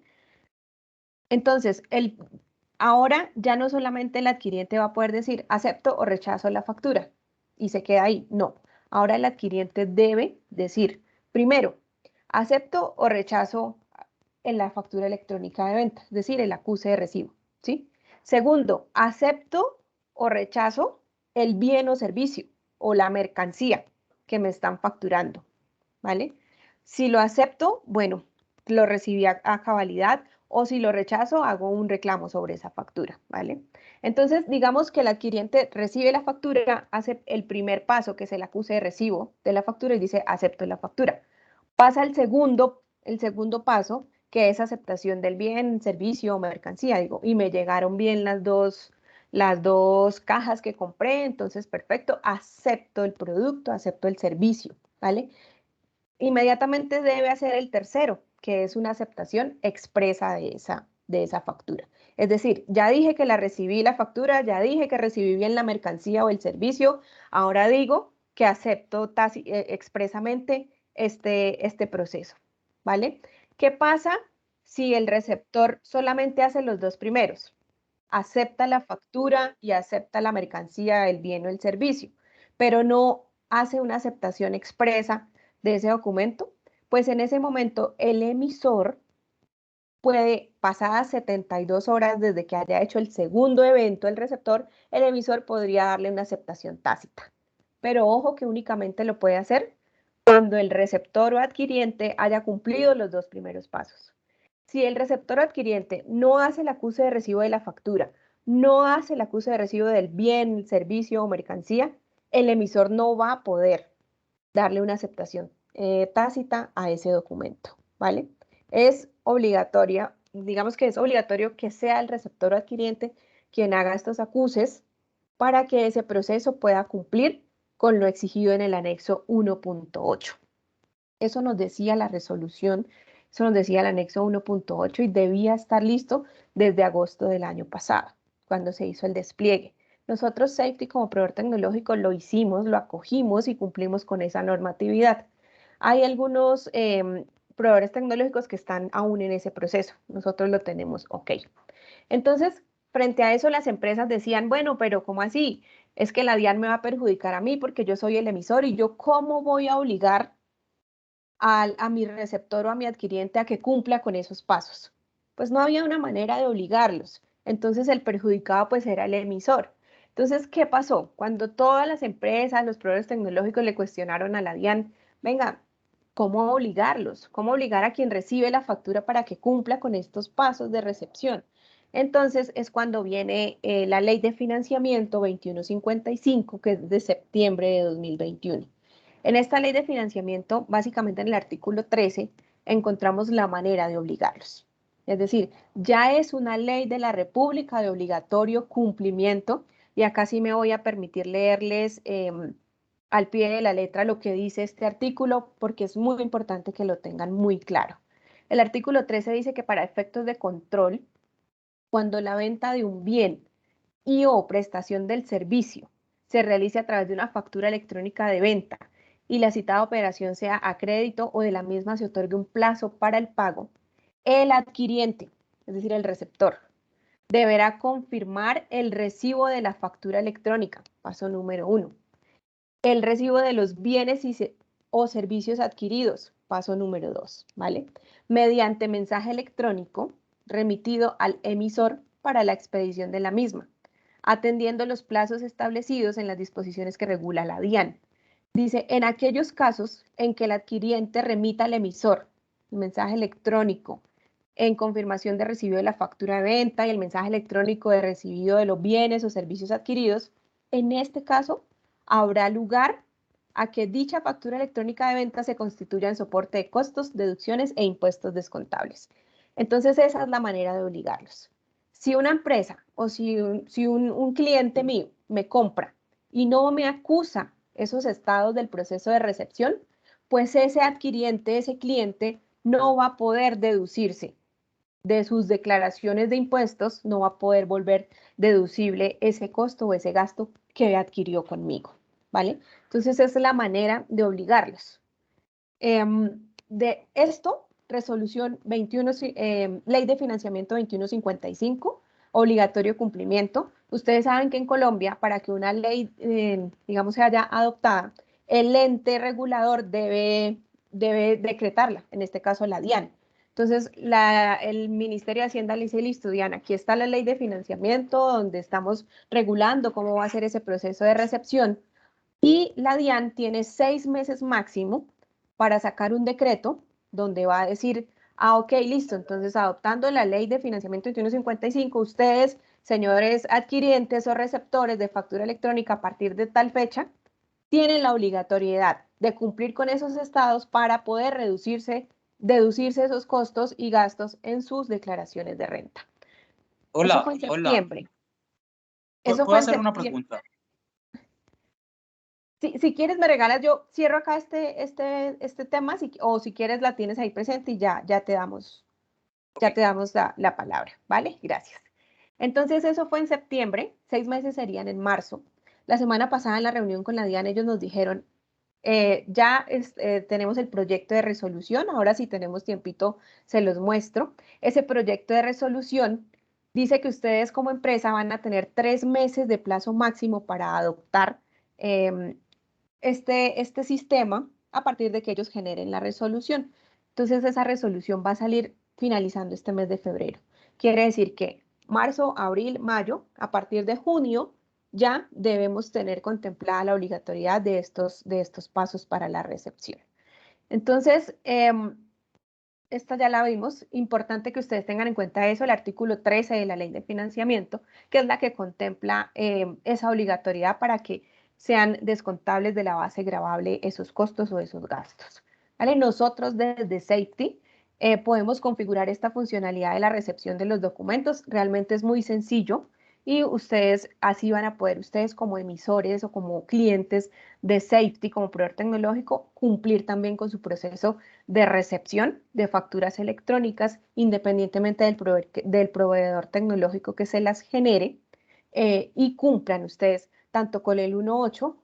Entonces, ahora ya no solamente el adquiriente va a poder decir acepto o rechazo la factura y se queda ahí. No, ahora el adquiriente debe decir, primero, acepto o rechazo en la factura electrónica de venta, es decir, el acuse de recibo, ¿sí? Segundo, acepto o rechazo el bien o servicio o la mercancía que me están facturando, ¿vale? Si lo acepto, bueno, lo recibí a cabalidad, o si lo rechazo, hago un reclamo sobre esa factura, ¿vale? Entonces, digamos que el adquiriente recibe la factura, hace el primer paso, que es el acuse de recibo de la factura y dice, acepto la factura. Pasa el segundo paso, que es aceptación del bien, servicio o mercancía, digo, y me llegaron bien las dos cajas que compré, entonces perfecto, acepto el producto, acepto el servicio, ¿vale? Inmediatamente debe hacer el tercero, que es una aceptación expresa de esa factura. Es decir, ya dije que recibí la factura, ya dije que recibí bien la mercancía o el servicio, ahora digo que acepto expresamente este proceso, ¿vale? ¿Qué pasa si el receptor solamente hace los dos primeros? Acepta la factura y acepta la mercancía, el bien o el servicio, pero no hace una aceptación expresa de ese documento, pues en ese momento el emisor puede, pasadas 72 horas desde que haya hecho el segundo evento el receptor, el emisor podría darle una aceptación tácita. Pero ojo que únicamente lo puede hacer cuando el receptor o adquiriente haya cumplido los dos primeros pasos. Si el receptor o adquiriente no hace el acuse de recibo de la factura, no hace el acuse de recibo del bien, servicio o mercancía, el emisor no va a poder darle una aceptación tácita a ese documento, ¿vale? Es obligatoria, digamos que es obligatorio que sea el receptor o adquiriente quien haga estos acuses para que ese proceso pueda cumplir con lo exigido en el anexo 1.8. Eso nos decía la resolución, eso nos decía el anexo 1.8 y debía estar listo desde agosto del año pasado, cuando se hizo el despliegue. Nosotros, Safety, como proveedor tecnológico, lo hicimos, lo acogimos y cumplimos con esa normatividad. Hay algunos proveedores tecnológicos que están aún en ese proceso. Nosotros lo tenemos ok. Entonces, frente a eso, las empresas decían, bueno, pero ¿cómo así? Es que la DIAN me va a perjudicar a mí porque yo soy el emisor y yo ¿cómo voy a obligar a mi receptor o a mi adquiriente a que cumpla con esos pasos? Pues no había una manera de obligarlos. Entonces el perjudicado pues era el emisor. Entonces, ¿qué pasó? Cuando todas las empresas, los proveedores tecnológicos le cuestionaron a la DIAN, venga, ¿cómo obligarlos? ¿Cómo obligar a quien recibe la factura para que cumpla con estos pasos de recepción? Entonces es cuando viene la Ley de Financiamiento 2155, que es de septiembre de 2021. En esta Ley de Financiamiento, básicamente en el artículo 13, encontramos la manera de obligarlos. Es decir, ya es una ley de la República de obligatorio cumplimiento, y acá sí me voy a permitir leerles al pie de la letra lo que dice este artículo, porque es muy importante que lo tengan muy claro. El artículo 13 dice que para efectos de control, cuando la venta de un bien y o prestación del servicio se realice a través de una factura electrónica de venta y la citada operación sea a crédito o de la misma se otorgue un plazo para el pago, el adquiriente, es decir, el receptor, deberá confirmar el recibo de la factura electrónica, paso número 1, el recibo de los bienes o servicios adquiridos, paso número 2, ¿vale? Mediante mensaje electrónico remitido al emisor para la expedición de la misma, atendiendo los plazos establecidos en las disposiciones que regula la DIAN. Dice, en aquellos casos en que el adquiriente remita al emisor el mensaje electrónico en confirmación de recibido de la factura de venta y el mensaje electrónico de recibido de los bienes o servicios adquiridos, en este caso habrá lugar a que dicha factura electrónica de venta se constituya en soporte de costos, deducciones e impuestos descontables. Entonces esa es la manera de obligarlos. Si una empresa o si un cliente mío me compra y no me acusa esos estados del proceso de recepción, pues ese adquiriente, ese cliente, no va a poder deducirse de sus declaraciones de impuestos, no va a poder volver deducible ese costo o ese gasto que adquirió conmigo, ¿vale? Entonces esa es la manera de obligarlos. De esto, resolución 21, ley de financiamiento 2155, obligatorio cumplimiento. Ustedes saben que en Colombia, para que una ley, digamos, se haya adoptada, el ente regulador debe decretarla, en este caso la DIAN. Entonces, el Ministerio de Hacienda le dice, listo, Diana, aquí está la ley de financiamiento donde estamos regulando cómo va a ser ese proceso de recepción, y la DIAN tiene 6 meses máximo para sacar un decreto donde va a decir, ok, listo, entonces adoptando la ley de financiamiento 2155, ustedes, señores adquirientes o receptores de factura electrónica a partir de tal fecha, tienen la obligatoriedad de cumplir con esos estados para poder deducirse esos costos y gastos en sus declaraciones de renta. Eso fue en septiembre. Eso ¿Puedo fue en hacer una septiembre. pregunta? Si quieres me regalas, yo cierro acá este tema, o si quieres la tienes ahí presente y ya te damos, la palabra, ¿vale? Gracias. Entonces eso fue en septiembre, 6 meses serían en marzo. La semana pasada en la reunión con la DIAN ellos nos dijeron, tenemos el proyecto de resolución, ahora si tenemos tiempito se los muestro. Ese proyecto de resolución dice que ustedes como empresa van a tener 3 meses de plazo máximo para adoptar este sistema a partir de que ellos generen la resolución. Entonces esa resolución va a salir finalizando este mes de febrero. Quiere decir que marzo, abril, mayo, a partir de junio ya debemos tener contemplada la obligatoriedad de estos pasos para la recepción. Entonces, esta ya la vimos, importante que ustedes tengan en cuenta eso, el artículo 13 de la ley de financiamiento, que es la que contempla esa obligatoriedad para que sean descontables de la base gravable esos costos o esos gastos. ¿Vale? Nosotros desde Safety podemos configurar esta funcionalidad de la recepción de los documentos, realmente es muy sencillo y ustedes así van a poder, ustedes como emisores o como clientes de Safety, como proveedor tecnológico, cumplir también con su proceso de recepción de facturas electrónicas, independientemente del proveedor tecnológico que se las genere, y cumplan ustedes tanto con el 1.8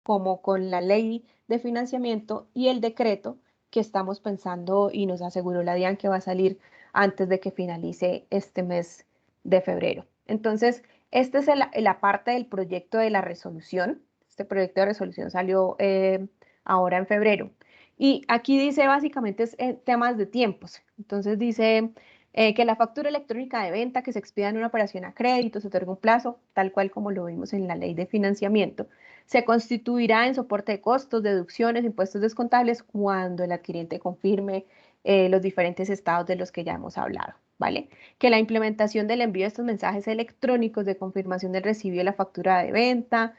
como con la ley de financiamiento y el decreto que estamos pensando y nos aseguró la DIAN que va a salir antes de que finalice este mes de febrero. Entonces, esta es la parte del proyecto de la resolución. Este proyecto de resolución salió ahora en febrero. Y aquí dice básicamente temas de tiempos. Entonces dice que la factura electrónica de venta que se expida en una operación a crédito se otorga un plazo, tal cual como lo vimos en la ley de financiamiento. Se constituirá en soporte de costos, deducciones, impuestos descontables cuando el adquiriente confirme los diferentes estados de los que ya hemos hablado. ¿vale? Que la implementación del envío de estos mensajes electrónicos de confirmación del recibo de la factura de venta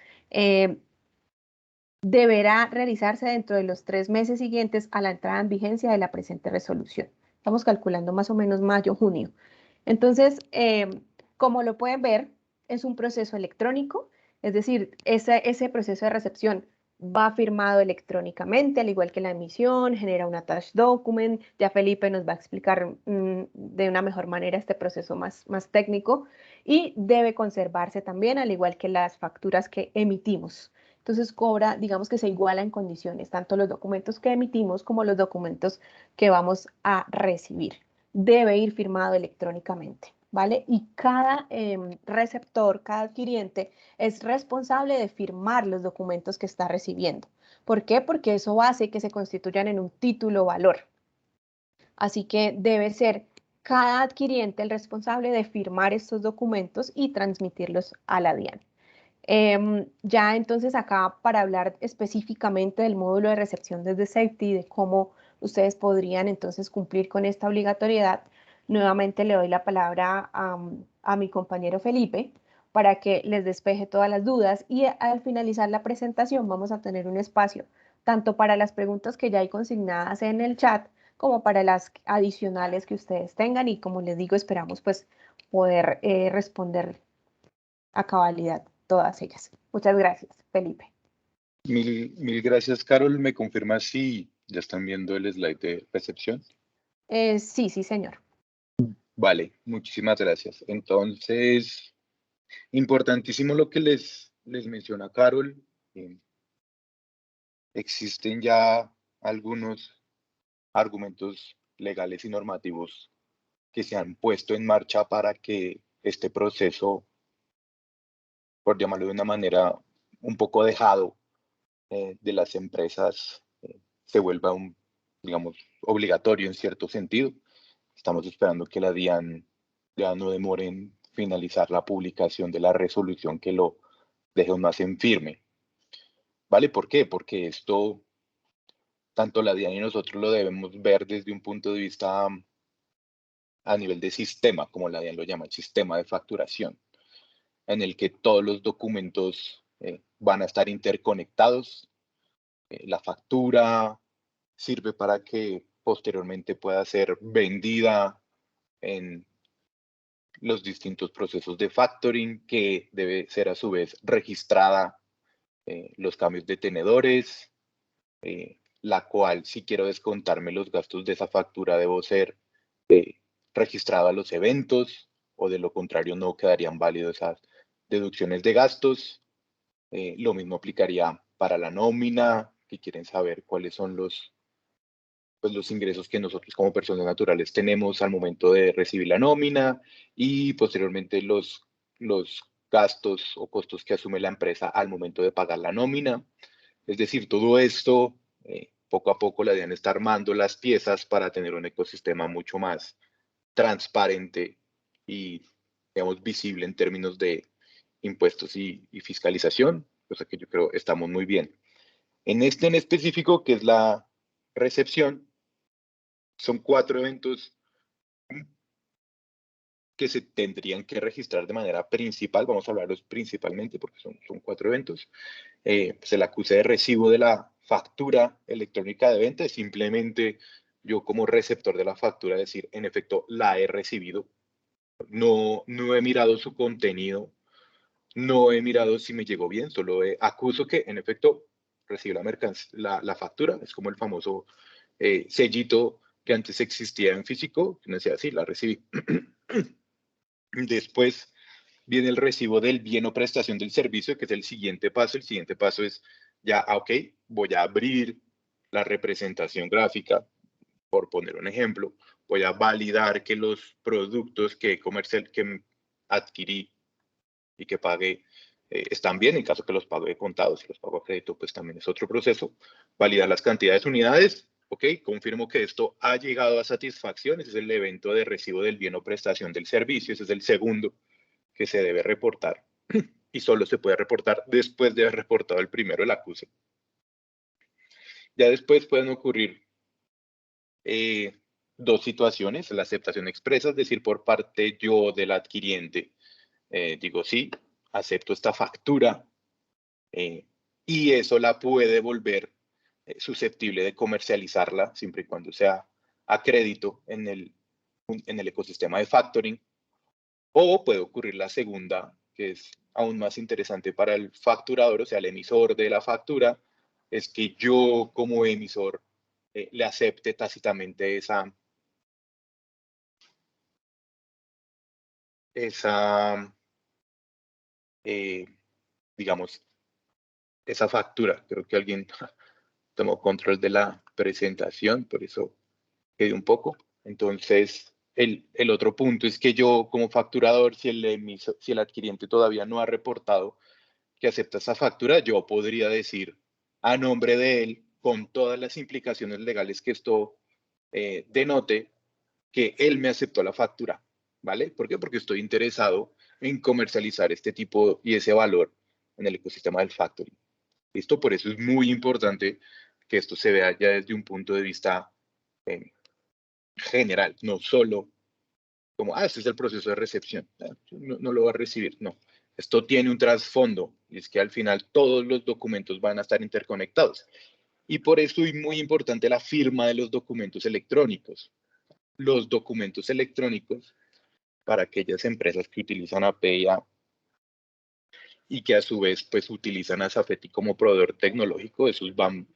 deberá realizarse dentro de los 3 meses siguientes a la entrada en vigencia de la presente resolución. Estamos calculando más o menos mayo, junio. Entonces, como lo pueden ver, es un proceso electrónico, es decir, ese proceso de recepción va firmado electrónicamente, al igual que la emisión, genera un attached document. Ya Felipe nos va a explicar de una mejor manera este proceso más técnico y debe conservarse también, al igual que las facturas que emitimos. Entonces cobra, digamos que se iguala en condiciones, tanto los documentos que emitimos como los documentos que vamos a recibir. Debe ir firmado electrónicamente, ¿vale? Y cada receptor, cada adquiriente es responsable de firmar los documentos que está recibiendo. ¿Por qué? Porque eso hace que se constituyan en un título valor. Así que debe ser cada adquiriente el responsable de firmar estos documentos y transmitirlos a la DIAN. Ya entonces acá para hablar específicamente del módulo de recepción desde Safety, de cómo ustedes podrían entonces cumplir con esta obligatoriedad, nuevamente le doy la palabra a mi compañero Felipe para que les despeje todas las dudas y al finalizar la presentación vamos a tener un espacio tanto para las preguntas que ya hay consignadas en el chat como para las adicionales que ustedes tengan y como les digo esperamos pues poder responder a cabalidad todas ellas. Muchas gracias, Felipe. Mil gracias, Carol. ¿Me confirmas si ya están viendo el slide de recepción? Sí, sí, señor. Vale, muchísimas gracias. Entonces, importantísimo lo que les menciona Carol. Existen ya algunos argumentos legales y normativos que se han puesto en marcha para que este proceso, por llamarlo de una manera un poco dejado de las empresas, se vuelva digamos, obligatorio en cierto sentido. Estamos esperando que la DIAN ya no demore en finalizar la publicación de la resolución que lo deje más en firme. ¿Vale? ¿Por qué? Porque esto, tanto la DIAN y nosotros lo debemos ver desde un punto de vista a nivel de sistema, como la DIAN lo llama, el sistema de facturación, en el que todos los documentos van a estar interconectados. La factura sirve para que posteriormente pueda ser vendida en los distintos procesos de factoring, que debe ser a su vez registrada los cambios de tenedores, la cual si quiero descontarme los gastos de esa factura debo ser registrado a los eventos, o de lo contrario no quedarían válidos esas deducciones de gastos. Lo mismo aplicaría para la nómina, que quieren saber cuáles son los ingresos que nosotros como personas naturales tenemos al momento de recibir la nómina, y posteriormente los gastos o costos que asume la empresa al momento de pagar la nómina. Es decir, todo esto, poco a poco la DIAN está armando las piezas para tener un ecosistema mucho más transparente y, digamos, visible en términos de impuestos y fiscalización, cosa que yo creo estamos muy bien. En este en específico, que es la recepción, son 4 eventos que se tendrían que registrar de manera principal. Vamos a hablarlos principalmente porque son 4 eventos. Pues el acuse de recibo de la factura electrónica de venta es simplemente yo como receptor de la factura decir, en efecto, la he recibido. No he mirado su contenido, no he mirado si me llegó bien, solo acuso que, en efecto, recibí la factura. Es como el famoso sellito que antes existía en físico, que me decía, sí, la recibí. Después viene el recibo del bien o prestación del servicio, que es el siguiente paso. El siguiente paso es ya, ok, voy a abrir la representación gráfica, por poner un ejemplo. Voy a validar que los productos que adquirí y que pagué están bien. En caso que los pague contados, si los pago a crédito, pues también es otro proceso. Validar las cantidades de unidades. Ok, confirmo que esto ha llegado a satisfacción. Ese es el evento de recibo del bien o prestación del servicio. Ese es el segundo que se debe reportar, y solo se puede reportar después de haber reportado el primero, el acuse. Ya después pueden ocurrir dos situaciones, la aceptación expresa, es decir, por parte yo del adquiriente, digo sí, acepto esta factura, y eso la puede volver susceptible de comercializarla siempre y cuando sea a crédito en el ecosistema de factoring. O puede ocurrir la segunda, que es aún más interesante para el facturador, o sea, el emisor de la factura, es que yo como emisor le acepte tácitamente esa digamos, esa factura. Creo que alguien tomó control de la presentación, por eso quedé un poco. Entonces, el otro punto es que yo como facturador, si el adquiriente todavía no ha reportado que acepta esa factura, yo podría decir a nombre de él, con todas las implicaciones legales que esto denote, que él me aceptó la factura, ¿vale? ¿Por qué? Porque estoy interesado en comercializar este tipo y ese valor en el ecosistema del factoring. ¿Listo? Por eso es muy importante que esto se vea ya desde un punto de vista general, no solo como, este es el proceso de recepción, no lo va a recibir, no. Esto tiene un trasfondo, y es que al final todos los documentos van a estar interconectados. Y por eso es muy importante la firma de los documentos electrónicos. Los documentos electrónicos para aquellas empresas que utilizan APIA y que a su vez pues utilizan a Safety como proveedor tecnológico, esos van,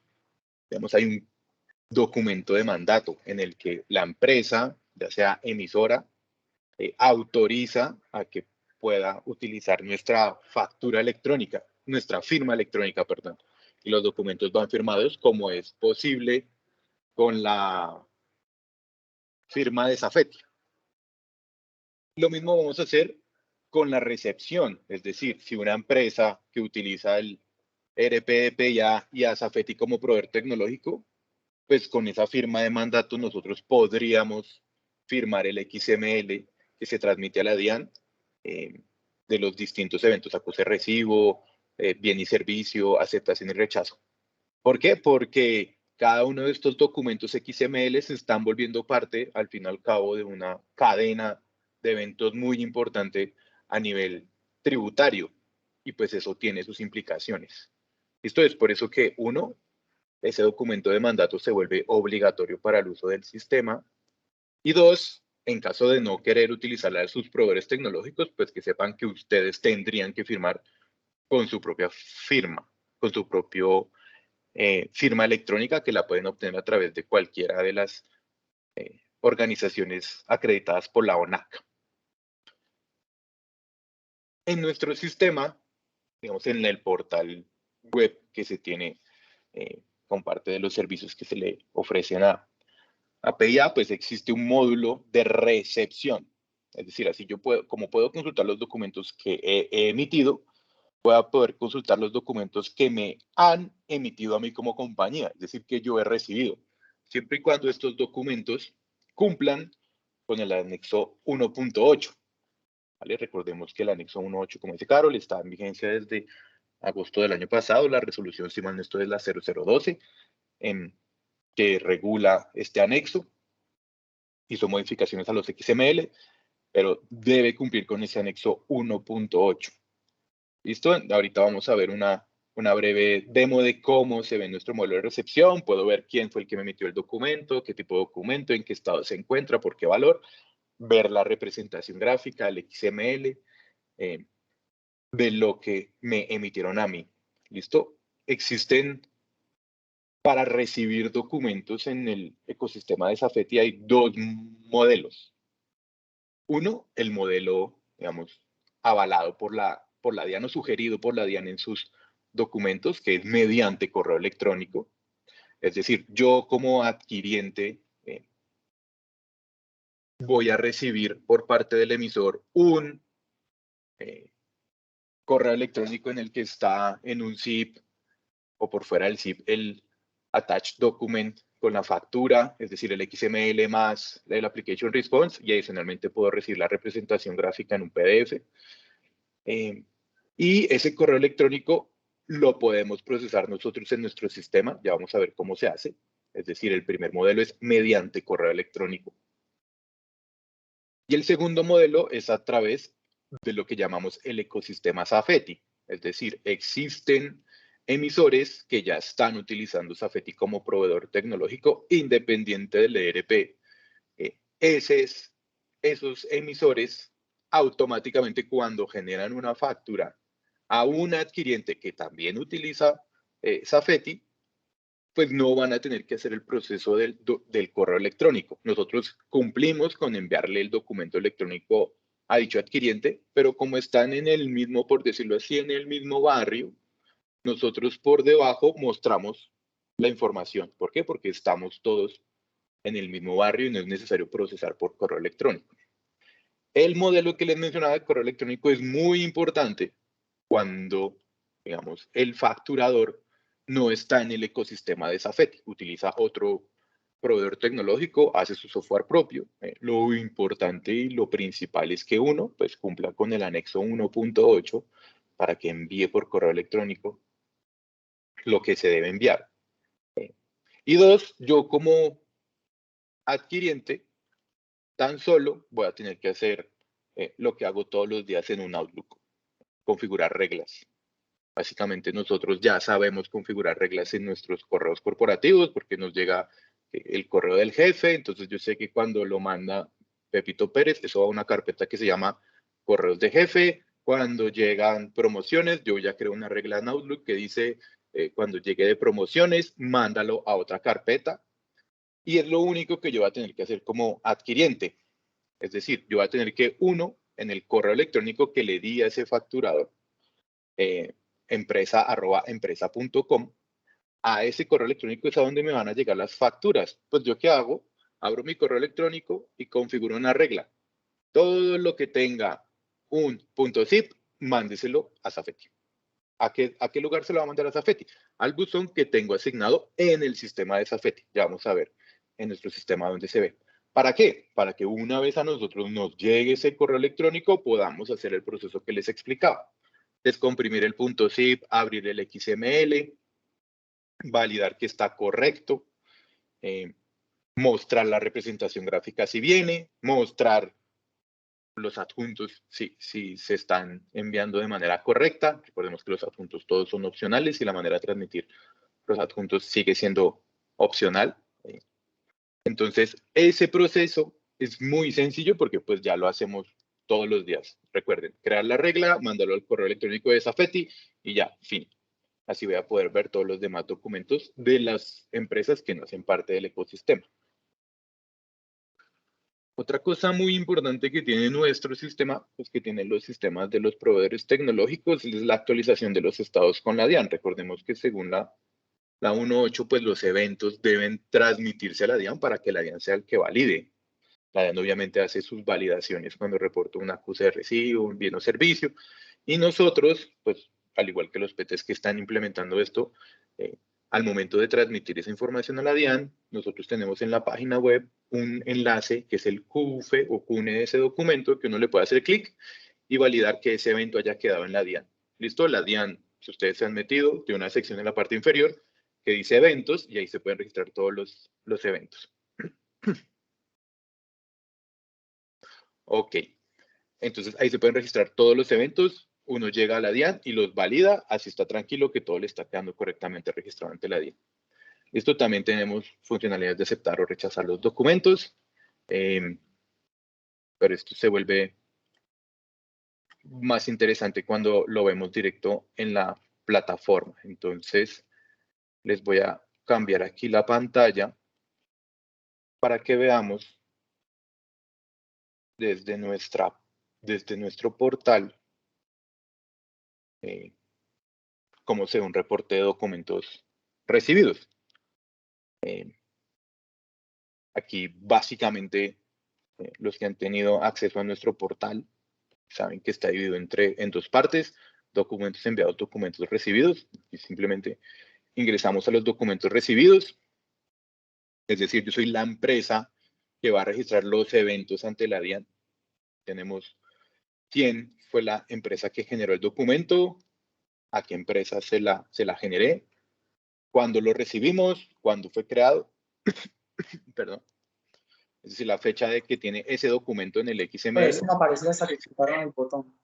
digamos, hay un documento de mandato en el que la empresa, ya sea emisora, autoriza a que pueda utilizar nuestra factura electrónica, nuestra firma electrónica, perdón. Y los documentos van firmados como es posible con la firma de Safety. Lo mismo vamos a hacer con la recepción, es decir, si una empresa que utiliza el RPDPA y a Safety como proveedor tecnológico, pues con esa firma de mandato nosotros podríamos firmar el XML que se transmite a la DIAN de los distintos eventos, acuse recibo, bien y servicio, aceptación y rechazo. ¿Por qué? Porque cada uno de estos documentos XML se están volviendo parte, al fin y al cabo, de una cadena de eventos muy importante a nivel tributario. Y pues eso tiene sus implicaciones. Esto es por eso que uno, ese documento de mandato se vuelve obligatorio para el uso del sistema. Y dos, en caso de no querer utilizarla de sus proveedores tecnológicos, pues que sepan que ustedes tendrían que firmar con su propia firma, con su propio firma electrónica que la pueden obtener a través de cualquiera de las organizaciones acreditadas por la ONAC. En nuestro sistema, digamos en el portal web que se tiene con parte de los servicios que se le ofrecen a PIA, pues existe un módulo de recepción. Es decir, así yo puedo, como puedo consultar los documentos que he emitido, voy a poder consultar los documentos que me han emitido a mí como compañía, es decir, que yo he recibido, siempre y cuando estos documentos cumplan con el anexo 1.8. ¿Vale? Recordemos que el anexo 1.8, como dice Carol, está en vigencia desde agosto del año pasado. La resolución, si mal no estoy, es la 0012, que regula este anexo. Hizo modificaciones a los XML, pero debe cumplir con ese anexo 1.8. ¿Listo? Ahorita vamos a ver una breve demo de cómo se ve nuestro modelo de recepción. Puedo ver quién fue el que me emitió el documento, qué tipo de documento, en qué estado se encuentra, por qué valor. Ver la representación gráfica, el XML, de lo que me emitieron a mí. ¿Listo? Existen, para recibir documentos en el ecosistema de Safety, hay dos modelos. Uno, el modelo, digamos, avalado por la DIAN o sugerido por la DIAN en sus documentos, que es mediante correo electrónico. Es decir, yo como adquiriente voy a recibir por parte del emisor un correo electrónico en el que está en un zip o por fuera del zip el attached document con la factura, es decir, el XML más el application response, y adicionalmente puedo recibir la representación gráfica en un PDF. Y ese correo electrónico lo podemos procesar nosotros en nuestro sistema, ya vamos a ver cómo se hace. Es decir, el primer modelo es mediante correo electrónico. Y el segundo modelo es a través de lo que llamamos el ecosistema Safety. Es decir, existen emisores que ya están utilizando Safety como proveedor tecnológico independiente del ERP. Esos emisores automáticamente cuando generan una factura a un adquiriente que también utiliza Safety, pues no van a tener que hacer el proceso del correo electrónico. Nosotros cumplimos con enviarle el documento electrónico a dicho adquiriente, pero como están en el mismo, por decirlo así, en el mismo barrio, nosotros por debajo mostramos la información. ¿Por qué? Porque estamos todos en el mismo barrio y no es necesario procesar por correo electrónico. El modelo que les mencionaba de correo electrónico es muy importante cuando, digamos, el facturador no está en el ecosistema de Safety, utiliza otro proveedor tecnológico, hace su software propio. Lo importante y lo principal es que uno, pues cumpla con el anexo 1.8 para que envíe por correo electrónico lo que se debe enviar. Y dos, yo como adquiriente, tan solo voy a tener que hacer lo que hago todos los días en un Outlook, configurar reglas. Básicamente nosotros ya sabemos configurar reglas en nuestros correos corporativos porque nos llega el correo del jefe, entonces yo sé que cuando lo manda Pepito Pérez, eso va a una carpeta que se llama correos de jefe. Cuando llegan promociones, yo ya creo una regla en Outlook que dice cuando llegue de promociones, mándalo a otra carpeta. Y es lo único que yo voy a tener que hacer como adquiriente. Es decir, yo voy a tener que uno, en el correo electrónico que le di a ese facturador, empresa@empresa.com, a ese correo electrónico es a donde me van a llegar las facturas. Pues yo qué hago, abro mi correo electrónico y configuro una regla. Todo lo que tenga un .zip, mándeselo a Safety. ¿A qué lugar se lo va a mandar a Safety? Al buzón que tengo asignado en el sistema de Safety. Ya vamos a ver en nuestro sistema donde se ve. ¿Para qué? Para que una vez a nosotros nos llegue ese correo electrónico, podamos hacer el proceso que les explicaba. Descomprimir el .zip, abrir el XML, validar que está correcto, mostrar la representación gráfica si viene, mostrar los adjuntos si se están enviando de manera correcta. Recordemos que los adjuntos todos son opcionales y la manera de transmitir los adjuntos sigue siendo opcional. Entonces, ese proceso es muy sencillo porque pues ya lo hacemos todos los días. Recuerden, crear la regla, mandarlo al correo electrónico de Safety y ya, fin. Así voy a poder ver todos los demás documentos de las empresas que no hacen parte del ecosistema. Otra cosa muy importante que tiene nuestro sistema, pues que tienen los sistemas de los proveedores tecnológicos, es la actualización de los estados con la DIAN. Recordemos que según la 1.8, pues los eventos deben transmitirse a la DIAN para que la DIAN sea el que valide. La DIAN obviamente hace sus validaciones cuando reporta una acusa de recibo, un bien o servicio. Y nosotros, pues al igual que los PTs que están implementando esto, al momento de transmitir esa información a la DIAN, nosotros tenemos en la página web un enlace que es el QF o QNE de ese documento que uno le puede hacer clic y validar que ese evento haya quedado en la DIAN. ¿Listo? La DIAN, si ustedes se han metido, tiene una sección en la parte inferior que dice eventos y ahí se pueden registrar todos los eventos. Ok. Entonces ahí se pueden registrar todos los eventos. Uno llega a la DIAN y los valida, así está tranquilo que todo le está quedando correctamente registrado ante la DIAN. Esto también tenemos funcionalidades de aceptar o rechazar los documentos, pero esto se vuelve más interesante cuando lo vemos directo en la plataforma. Entonces, les voy a cambiar aquí la pantalla para que veamos desde nuestro portal cómo se ve un reporte de documentos recibidos. Aquí básicamente los que han tenido acceso a nuestro portal saben que está dividido en dos partes, documentos enviados, documentos recibidos, y simplemente ingresamos a los documentos recibidos, es decir, yo soy la empresa que va a registrar los eventos ante la DIAN. Tenemos quién fue la empresa que generó el documento, a qué empresa se la generé, cuándo lo recibimos, cuándo fue creado perdón, es decir, la fecha de que tiene ese documento en el XML. Eso me aparece hasta que quitaron el botón.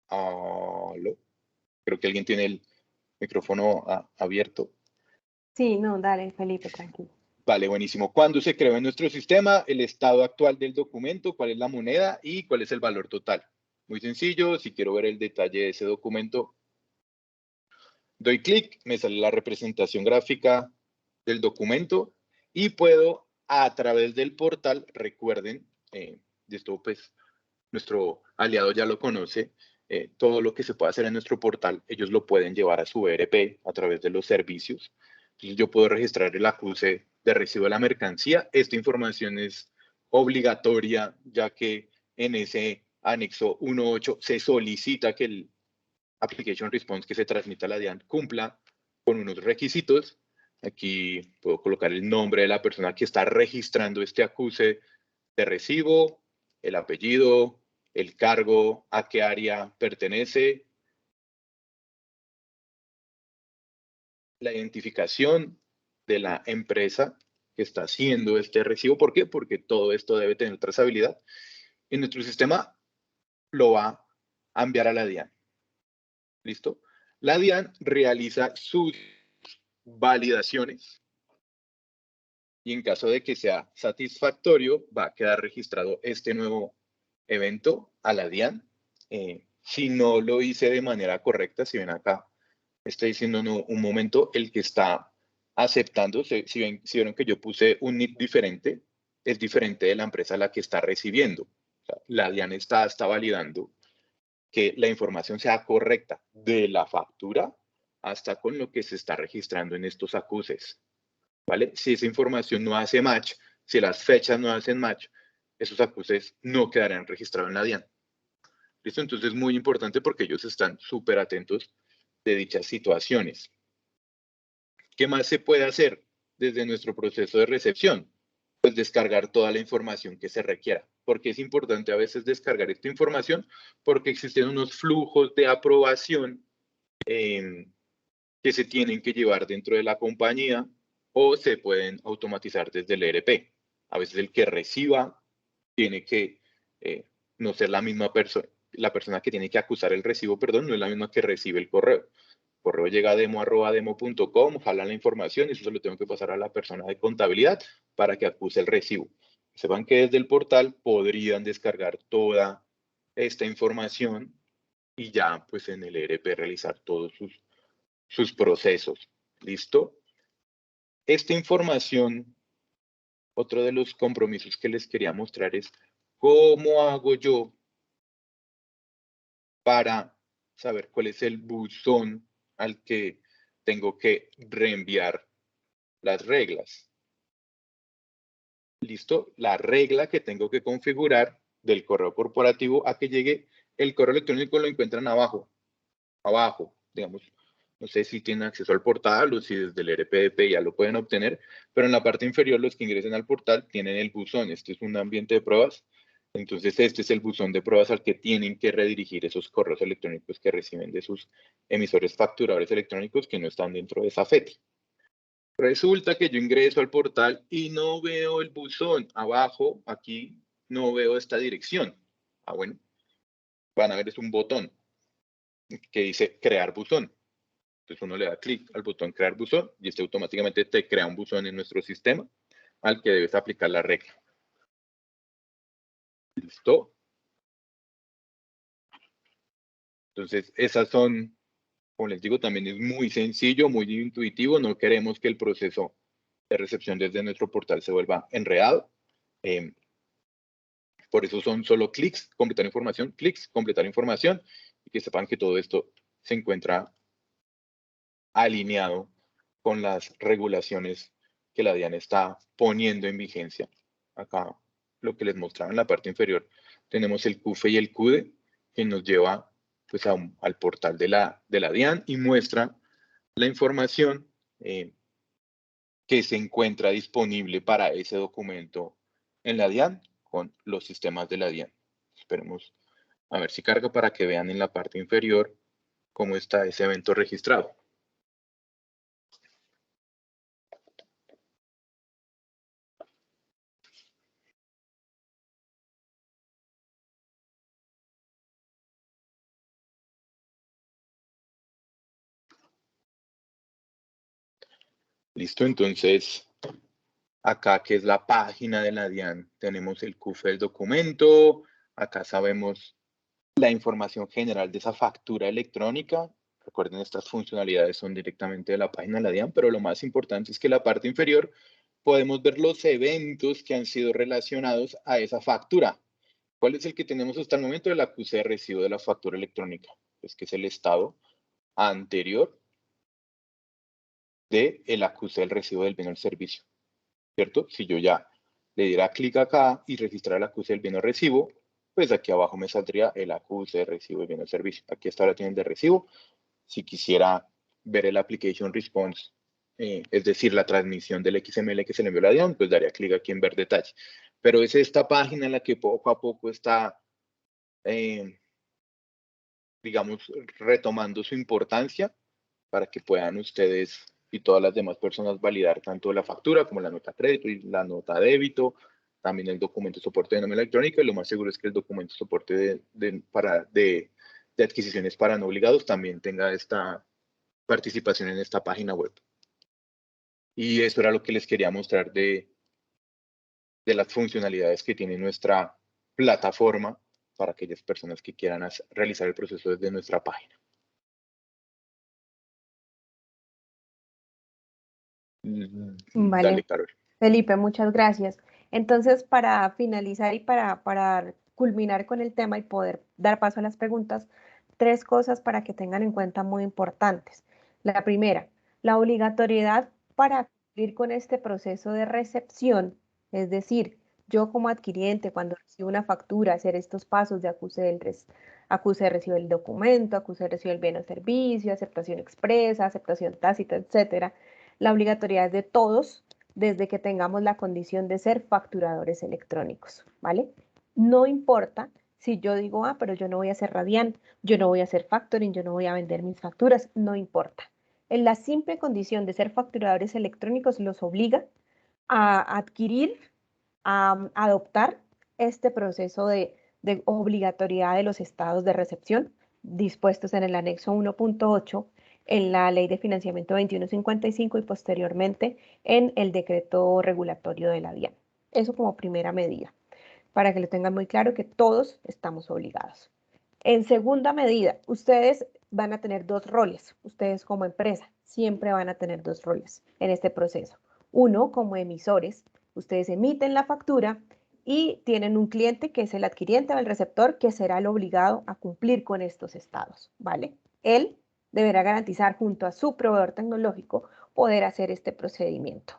Aló. Creo que alguien tiene el micrófono abierto. Sí, no, dale, Felipe, tranquilo. Vale, buenísimo. ¿Cuándo se creó en nuestro sistema? El estado actual del documento, cuál es la moneda y cuál es el valor total. Muy sencillo, si quiero ver el detalle de ese documento, doy clic, me sale la representación gráfica del documento y puedo a través del portal, recuerden, de esto pues nuestro aliado ya lo conoce, todo lo que se puede hacer en nuestro portal, ellos lo pueden llevar a su ERP a través de los servicios. Entonces yo puedo registrar el acuse de recibo de la mercancía. Esta información es obligatoria, ya que en ese anexo 1.8 se solicita que el application response que se transmita a la DIAN cumpla con unos requisitos. Aquí puedo colocar el nombre de la persona que está registrando este acuse de recibo, el apellido, el cargo, a qué área pertenece, la identificación de la empresa que está haciendo este recibo. ¿Por qué? Porque todo esto debe tener trazabilidad. En nuestro sistema lo va a enviar a la DIAN. ¿Listo? La DIAN realiza sus validaciones y en caso de que sea satisfactorio, va a quedar registrado este nuevo evento a la DIAN. Si no lo hice de manera correcta, si ven acá, está diciendo no, un momento, el que está aceptando, si vieron que yo puse un NIP diferente, es diferente de la empresa a la que está recibiendo. O sea, la DIAN está validando que la información sea correcta de la factura hasta con lo que se está registrando en estos acuses. ¿Vale? Si esa información no hace match, si las fechas no hacen match, esos acuses no quedarán registrados en la DIAN. ¿Listo? Entonces es muy importante porque ellos están súper atentos de dichas situaciones. ¿Qué más se puede hacer desde nuestro proceso de recepción? Pues descargar toda la información que se requiera. Porque es importante a veces descargar esta información porque existen unos flujos de aprobación que se tienen que llevar dentro de la compañía o se pueden automatizar desde el ERP. A veces el que reciba tiene que no ser la misma persona, la persona que tiene que acusar el recibo, perdón, no es la misma que recibe el correo. El correo llega a demo@demo.com, jala la información y eso se lo tengo que pasar a la persona de contabilidad para que acuse el recibo. Sepan que desde el portal podrían descargar toda esta información y ya pues en el ERP realizar todos sus procesos. ¿Listo? Esta información, otro de los compromisos que les quería mostrar es cómo hago yo para saber cuál es el buzón al que tengo que reenviar las reglas. ¿Listo? La regla que tengo que configurar del correo corporativo a que llegue, el correo electrónico lo encuentran abajo, digamos. No sé si tienen acceso al portal o si desde el RPDP ya lo pueden obtener, pero en la parte inferior los que ingresen al portal tienen el buzón. Este es un ambiente de pruebas. Entonces este es el buzón de pruebas al que tienen que redirigir esos correos electrónicos que reciben de sus emisores facturadores electrónicos que no están dentro de esa FETI. Resulta que yo ingreso al portal y no veo el buzón. Abajo, aquí, no veo esta dirección. Bueno, van a ver es un botón que dice crear buzón. Entonces uno le da clic al botón crear buzón y este automáticamente te crea un buzón en nuestro sistema al que debes aplicar la regla. ¿Listo? Entonces esas son, como les digo, también es muy sencillo, muy intuitivo. No queremos que el proceso de recepción desde nuestro portal se vuelva enredado. Por eso son solo clics, completar información, clics, completar información y que sepan que todo esto se encuentra alineado con las regulaciones que la DIAN está poniendo en vigencia. Acá lo que les mostraba en la parte inferior, tenemos el CUFE y el CUDE que nos lleva pues, al portal de la DIAN y muestra la información que se encuentra disponible para ese documento en la DIAN con los sistemas de la DIAN. Esperemos a ver si carga para que vean en la parte inferior cómo está ese evento registrado. Listo, entonces acá que es la página de la DIAN, tenemos el CUF del documento, acá sabemos la información general de esa factura electrónica. Recuerden, estas funcionalidades son directamente de la página de la DIAN, pero lo más importante es que en la parte inferior podemos ver los eventos que han sido relacionados a esa factura. ¿Cuál es el que tenemos hasta el momento? El acuse de recibo de la factura electrónica, pues que es el estado anterior del acuse del recibo del bien o el servicio, ¿cierto? Si yo ya le diera clic acá y registrar el acuse del bien o recibo, pues aquí abajo me saldría el acuse de recibo del bien o servicio. Aquí hasta ahora tienen de recibo. Si quisiera ver el application response, es decir, la transmisión del XML que se le envió a la DIAN, pues daría clic aquí en ver detalle. Pero es esta página en la que poco a poco está, digamos, retomando su importancia para que puedan ustedes y todas las demás personas validar tanto la factura como la nota crédito y la nota débito, también el documento de soporte de nómina electrónica, y lo más seguro es que el documento de soporte de adquisiciones para no obligados también tenga esta participación en esta página web. Y eso era lo que les quería mostrar de las funcionalidades que tiene nuestra plataforma para aquellas personas que quieran realizar el proceso desde nuestra página. Vale. Dale, Carol. Felipe, muchas gracias. Entonces, para finalizar y para culminar con el tema y poder dar paso a las preguntas, 3 cosas para que tengan en cuenta muy importantes. La primera, la obligatoriedad para cumplir con este proceso de recepción, es decir, yo como adquiriente, cuando recibo una factura, hacer estos pasos de acuse de recibo del documento, acuse de recibo del bien o servicio, aceptación expresa, aceptación tácita, etcétera. La obligatoriedad es de todos, desde que tengamos la condición de ser facturadores electrónicos, ¿vale? No importa si yo digo, pero yo no voy a hacer Radian, yo no voy a hacer factoring, yo no voy a vender mis facturas, no importa. En la simple condición de ser facturadores electrónicos los obliga a adquirir, a adoptar este proceso de obligatoriedad de los estados de recepción dispuestos en el anexo 1.8 en la Ley de Financiamiento 2155 y posteriormente en el decreto regulatorio de la DIAN. Eso como primera medida, para que lo tengan muy claro que todos estamos obligados. En segunda medida, ustedes van a tener 2 roles, ustedes como empresa siempre van a tener 2 roles en este proceso. Uno, como emisores, ustedes emiten la factura y tienen un cliente que es el adquiriente o el receptor que será el obligado a cumplir con estos estados, ¿vale? Él deberá garantizar junto a su proveedor tecnológico poder hacer este procedimiento.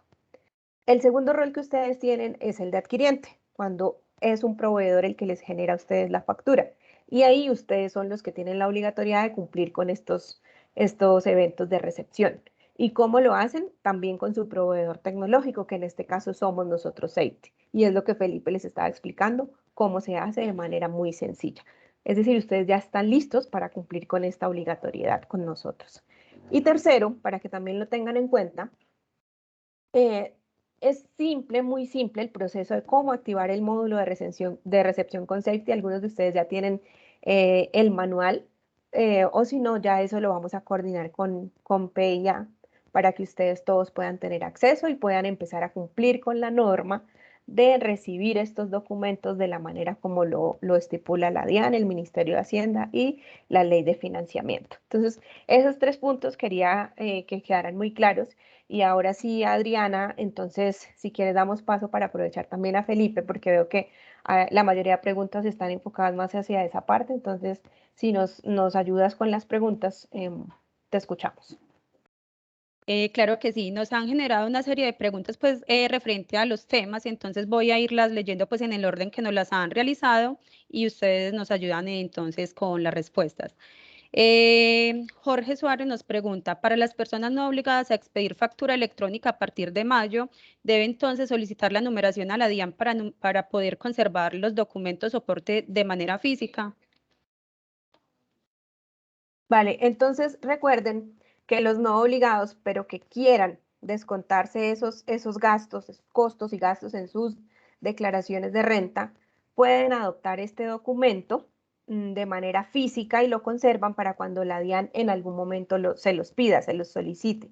El segundo rol que ustedes tienen es el de adquiriente, cuando es un proveedor el que les genera a ustedes la factura. Y ahí ustedes son los que tienen la obligatoriedad de cumplir con estos eventos de recepción. ¿Y cómo lo hacen? También con su proveedor tecnológico, que en este caso somos nosotros Safety. Y es lo que Felipe les estaba explicando, cómo se hace de manera muy sencilla. Es decir, ustedes ya están listos para cumplir con esta obligatoriedad con nosotros. Y tercero, para que también lo tengan en cuenta, es simple, muy simple el proceso de cómo activar el módulo de recepción con Safety. Algunos de ustedes ya tienen el manual, o si no, ya eso lo vamos a coordinar con PEIA para que ustedes todos puedan tener acceso y puedan empezar a cumplir con la norma de recibir estos documentos de la manera como lo estipula la DIAN, el Ministerio de Hacienda y la Ley de Financiamiento. Entonces, esos 3 puntos quería que quedaran muy claros. Y ahora sí, Adriana, entonces, si quieres, damos paso para aprovechar también a Felipe, porque veo que la mayoría de preguntas están enfocadas más hacia esa parte. Entonces, si nos ayudas con las preguntas, te escuchamos. Claro que sí, nos han generado una serie de preguntas pues referente a los temas, entonces voy a irlas leyendo pues en el orden que nos las han realizado y ustedes nos ayudan entonces con las respuestas. Jorge Suárez nos pregunta, para las personas no obligadas a expedir factura electrónica a partir de mayo, ¿debe entonces solicitar la numeración a la DIAN para poder conservar los documentos soporte de manera física? Vale, entonces recuerden que los no obligados, pero que quieran descontarse esos gastos, esos costos y gastos en sus declaraciones de renta, pueden adoptar este documento de manera física y lo conservan para cuando la DIAN en algún momento se los pida, se los solicite.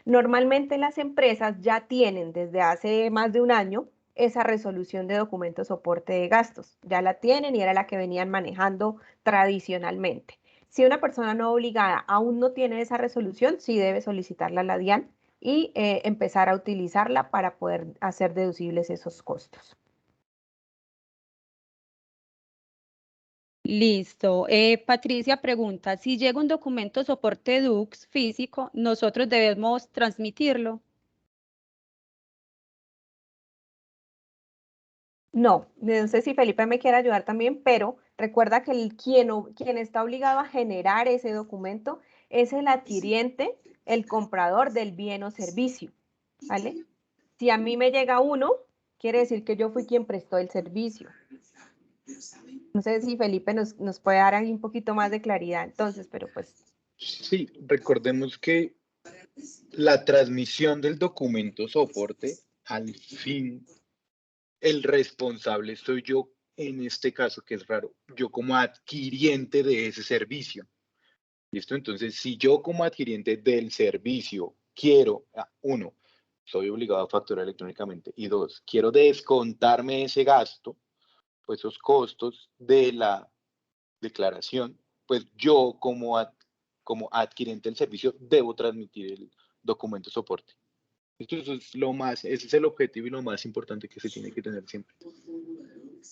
Normalmente las empresas ya tienen desde hace más de un año esa resolución de documento soporte de gastos. Ya la tienen y era la que venían manejando tradicionalmente. Si una persona no obligada aún no tiene esa resolución, sí debe solicitarla a la DIAN y empezar a utilizarla para poder hacer deducibles esos costos. Listo. Patricia pregunta, si llega un documento soporte DUX físico, ¿nosotros debemos transmitirlo? No sé si Felipe me quiere ayudar también, pero recuerda que quien está obligado a generar ese documento es el adquiriente, el comprador del bien o servicio, ¿vale? Si a mí me llega uno, quiere decir que yo fui quien prestó el servicio. No sé si Felipe nos puede dar ahí un poquito más de claridad entonces, pero pues... Sí, recordemos que la transmisión del documento soporte, al fin, el responsable soy yo, en este caso, que es raro, yo como adquiriente de ese servicio. ¿Listo? Entonces, si yo como adquiriente del servicio quiero, uno, soy obligado a facturar electrónicamente, y dos, quiero descontarme ese gasto, pues esos costos de la declaración, pues yo como adquirente del servicio debo transmitir el documento soporte. Eso es ese es el objetivo y lo más importante que se tiene que tener siempre.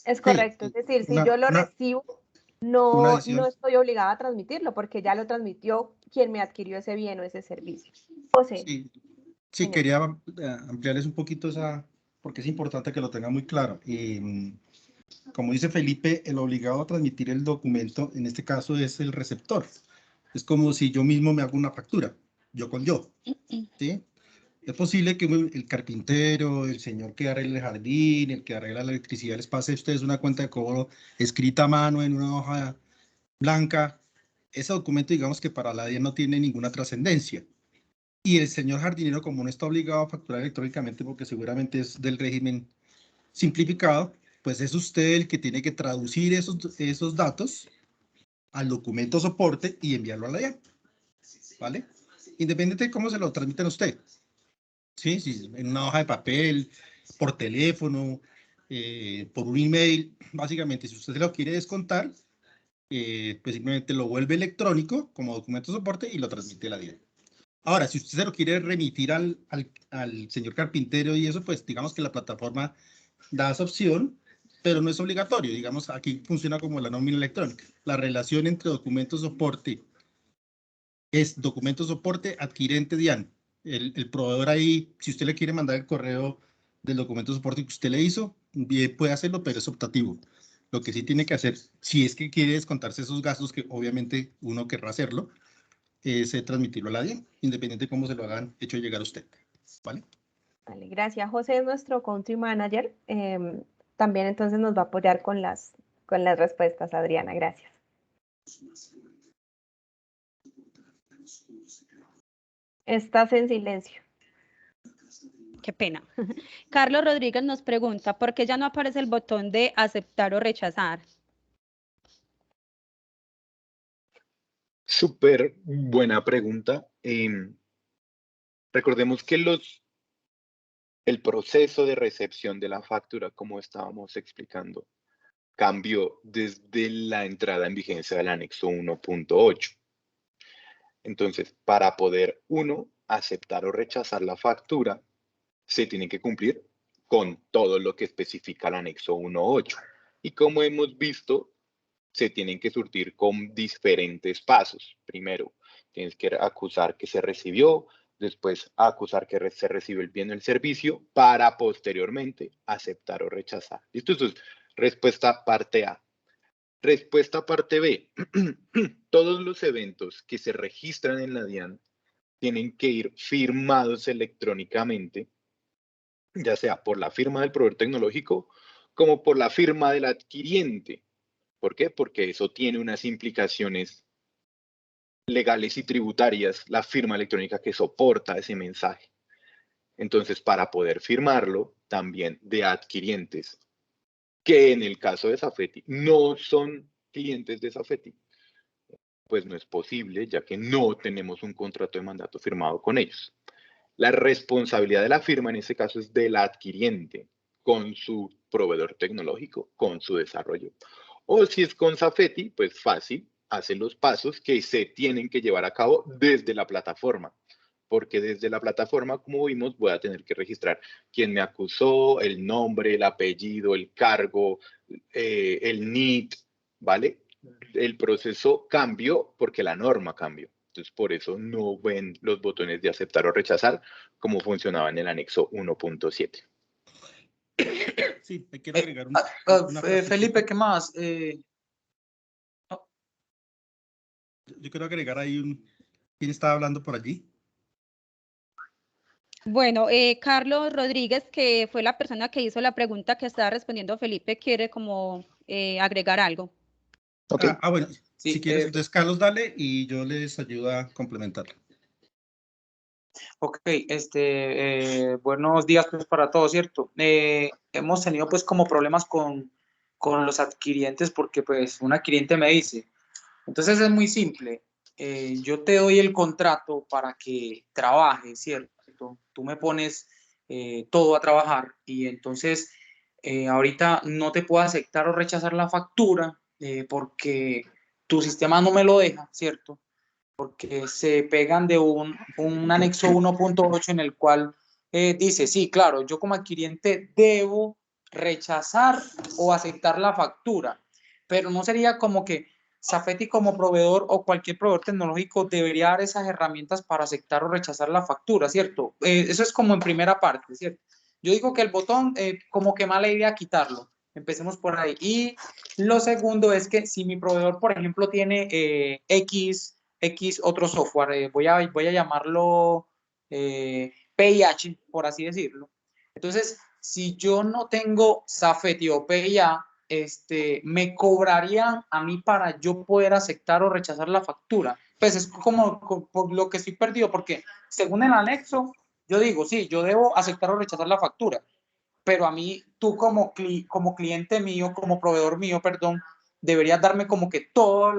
Es Sí, correcto, es decir, si yo lo recibo, una no adición. estoy obligada a transmitirlo porque ya lo transmitió quien me adquirió ese bien o ese servicio. José. Sí, sí, Señor. quería ampliarles un poquito porque es importante que lo tenga muy claro. Como dice Felipe, el obligado a transmitir el documento, en este caso, es el receptor. Es como si yo mismo me hago una factura, yo con yo, ¿sí? Es posible que el carpintero, el señor que arregla el jardín, el que arregla la electricidad, les pase a ustedes una cuenta de cobro escrita a mano en una hoja blanca. Ese documento, digamos que para la DIAN no tiene ninguna trascendencia. Y el señor jardinero, como no está obligado a facturar electrónicamente, porque seguramente es del régimen simplificado, pues es usted el que tiene que traducir esos datos al documento soporte y enviarlo a la DIAN, ¿vale? Independiente de cómo se lo transmiten a usted. Sí, sí, en una hoja de papel, por teléfono, por un email, básicamente, si usted se lo quiere descontar, pues simplemente lo vuelve electrónico como documento soporte y lo transmite a la DIAN. Ahora, si usted se lo quiere remitir al señor carpintero y eso, pues digamos que la plataforma da esa opción, pero no es obligatorio. Digamos, aquí funciona como la nómina electrónica. La relación entre documento soporte es documento soporte adquirente DIAN. El proveedor ahí, si usted le quiere mandar el correo del documento soporte que usted le hizo, bien puede hacerlo, pero es optativo. Lo que sí tiene que hacer, si es que quiere descontarse esos gastos, que obviamente uno querrá hacerlo, es transmitirlo a la DIAN, independiente de cómo se lo hagan hecho llegar a usted. ¿Vale? Vale, gracias. José es nuestro country manager. También entonces nos va a apoyar con las respuestas, Adriana. Gracias. Estás en silencio. Qué pena. Carlos Rodríguez nos pregunta, ¿por qué ya no aparece el botón de aceptar o rechazar? Súper buena pregunta. Recordemos que el proceso de recepción de la factura, como estábamos explicando, cambió desde la entrada en vigencia del anexo 1.8. Entonces, para poder aceptar o rechazar la factura, se tiene que cumplir con todo lo que especifica el anexo 1.8. Y como hemos visto, se tienen que surtir con diferentes pasos. Primero, tienes que acusar que se recibió, después acusar que se recibió el bien o el servicio, para posteriormente aceptar o rechazar. ¿Listo? Eso es respuesta parte A. Respuesta parte B. Todos los eventos que se registran en la DIAN tienen que ir firmados electrónicamente, ya sea por la firma del proveedor tecnológico como por la firma del adquiriente. ¿Por qué? Porque eso tiene unas implicaciones legales y tributarias, la firma electrónica que soporta ese mensaje. Entonces, para poder firmarlo, también de adquirientes, que en el caso de Safety no son clientes de Safety, pues no es posible, ya que no tenemos un contrato de mandato firmado con ellos. La responsabilidad de la firma en este caso es del adquiriente con su proveedor tecnológico, con su desarrollo. O si es con Safety, pues fácil, hace los pasos que se tienen que llevar a cabo desde la plataforma. Porque desde la plataforma, como vimos, voy a tener que registrar quién me acusó, el nombre, el apellido, el cargo, el NIT, ¿vale? El proceso cambió porque la norma cambió. Entonces, por eso no ven los botones de aceptar o rechazar como funcionaba en el anexo 1.7. Sí, me quiero agregar Felipe, ¿qué más? Yo quiero agregar ahí ¿quién estaba hablando por allí? Bueno, Carlos Rodríguez, que fue la persona que hizo la pregunta que estaba respondiendo Felipe, quiere como agregar algo. Okay. Bueno, Sí, si quieres, entonces Carlos, dale y yo les ayudo a complementarlo. Ok, buenos días pues para todos, ¿cierto? Hemos tenido pues como problemas con los adquirientes porque pues un adquiriente me dice, entonces es muy simple, yo te doy el contrato para que trabajes, ¿cierto? Tú me pones todo a trabajar y entonces ahorita no te puedo aceptar o rechazar la factura porque tu sistema no me lo deja, ¿cierto? Porque se pegan de un anexo 1.8 en el cual dice, sí, claro, yo como adquiriente debo rechazar o aceptar la factura, pero no sería como que Safety como proveedor o cualquier proveedor tecnológico debería dar esas herramientas para aceptar o rechazar la factura, ¿cierto? Eso es como en primera parte, ¿cierto? Yo digo que el botón, como que mala idea quitarlo. Empecemos por ahí. Y lo segundo es que si mi proveedor, por ejemplo, tiene X otro software, voy a llamarlo PIH, por así decirlo. Entonces, si yo no tengo Safety o PIA, me cobrarían a mí para yo poder aceptar o rechazar la factura. Pues es como por lo que estoy perdido, porque según el anexo, yo digo, sí, yo debo aceptar o rechazar la factura, pero a mí, tú como cliente mío, como proveedor mío, perdón, deberías darme como que todas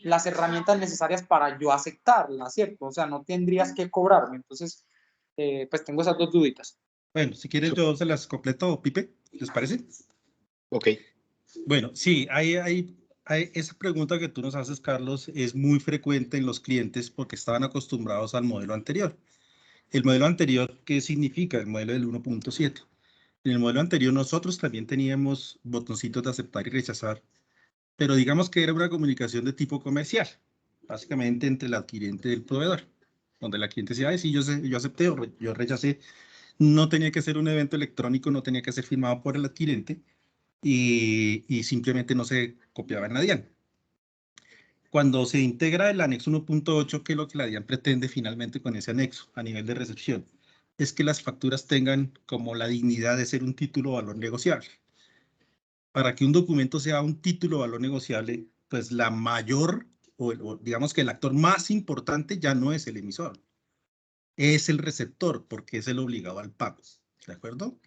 las herramientas necesarias para yo aceptarla, ¿cierto? O sea, no tendrías que cobrarme. Entonces, pues tengo esas dos duditas. Bueno, si quieres yo se las completo, Pipe, ¿les parece? Ok. Bueno, sí, esa pregunta que tú nos haces, Carlos, es muy frecuente en los clientes porque estaban acostumbrados al modelo anterior. El modelo anterior, ¿qué significa? El modelo del 1.7. En el modelo anterior nosotros también teníamos botoncitos de aceptar y rechazar, pero digamos que era una comunicación de tipo comercial, básicamente entre el adquiriente y el proveedor, donde el cliente decía, sí, yo acepté o yo rechacé. No tenía que ser un evento electrónico, no tenía que ser firmado por el adquirente y simplemente no se copiaba en la DIAN. Cuando se integra el anexo 1.8, que es lo que la DIAN pretende finalmente con ese anexo a nivel de recepción, es que las facturas tengan como la dignidad de ser un título o valor negociable. Para que un documento sea un título o valor negociable, pues la mayor, o digamos que el actor más importante ya no es el emisor, es el receptor, porque es el obligado al pago, ¿de acuerdo?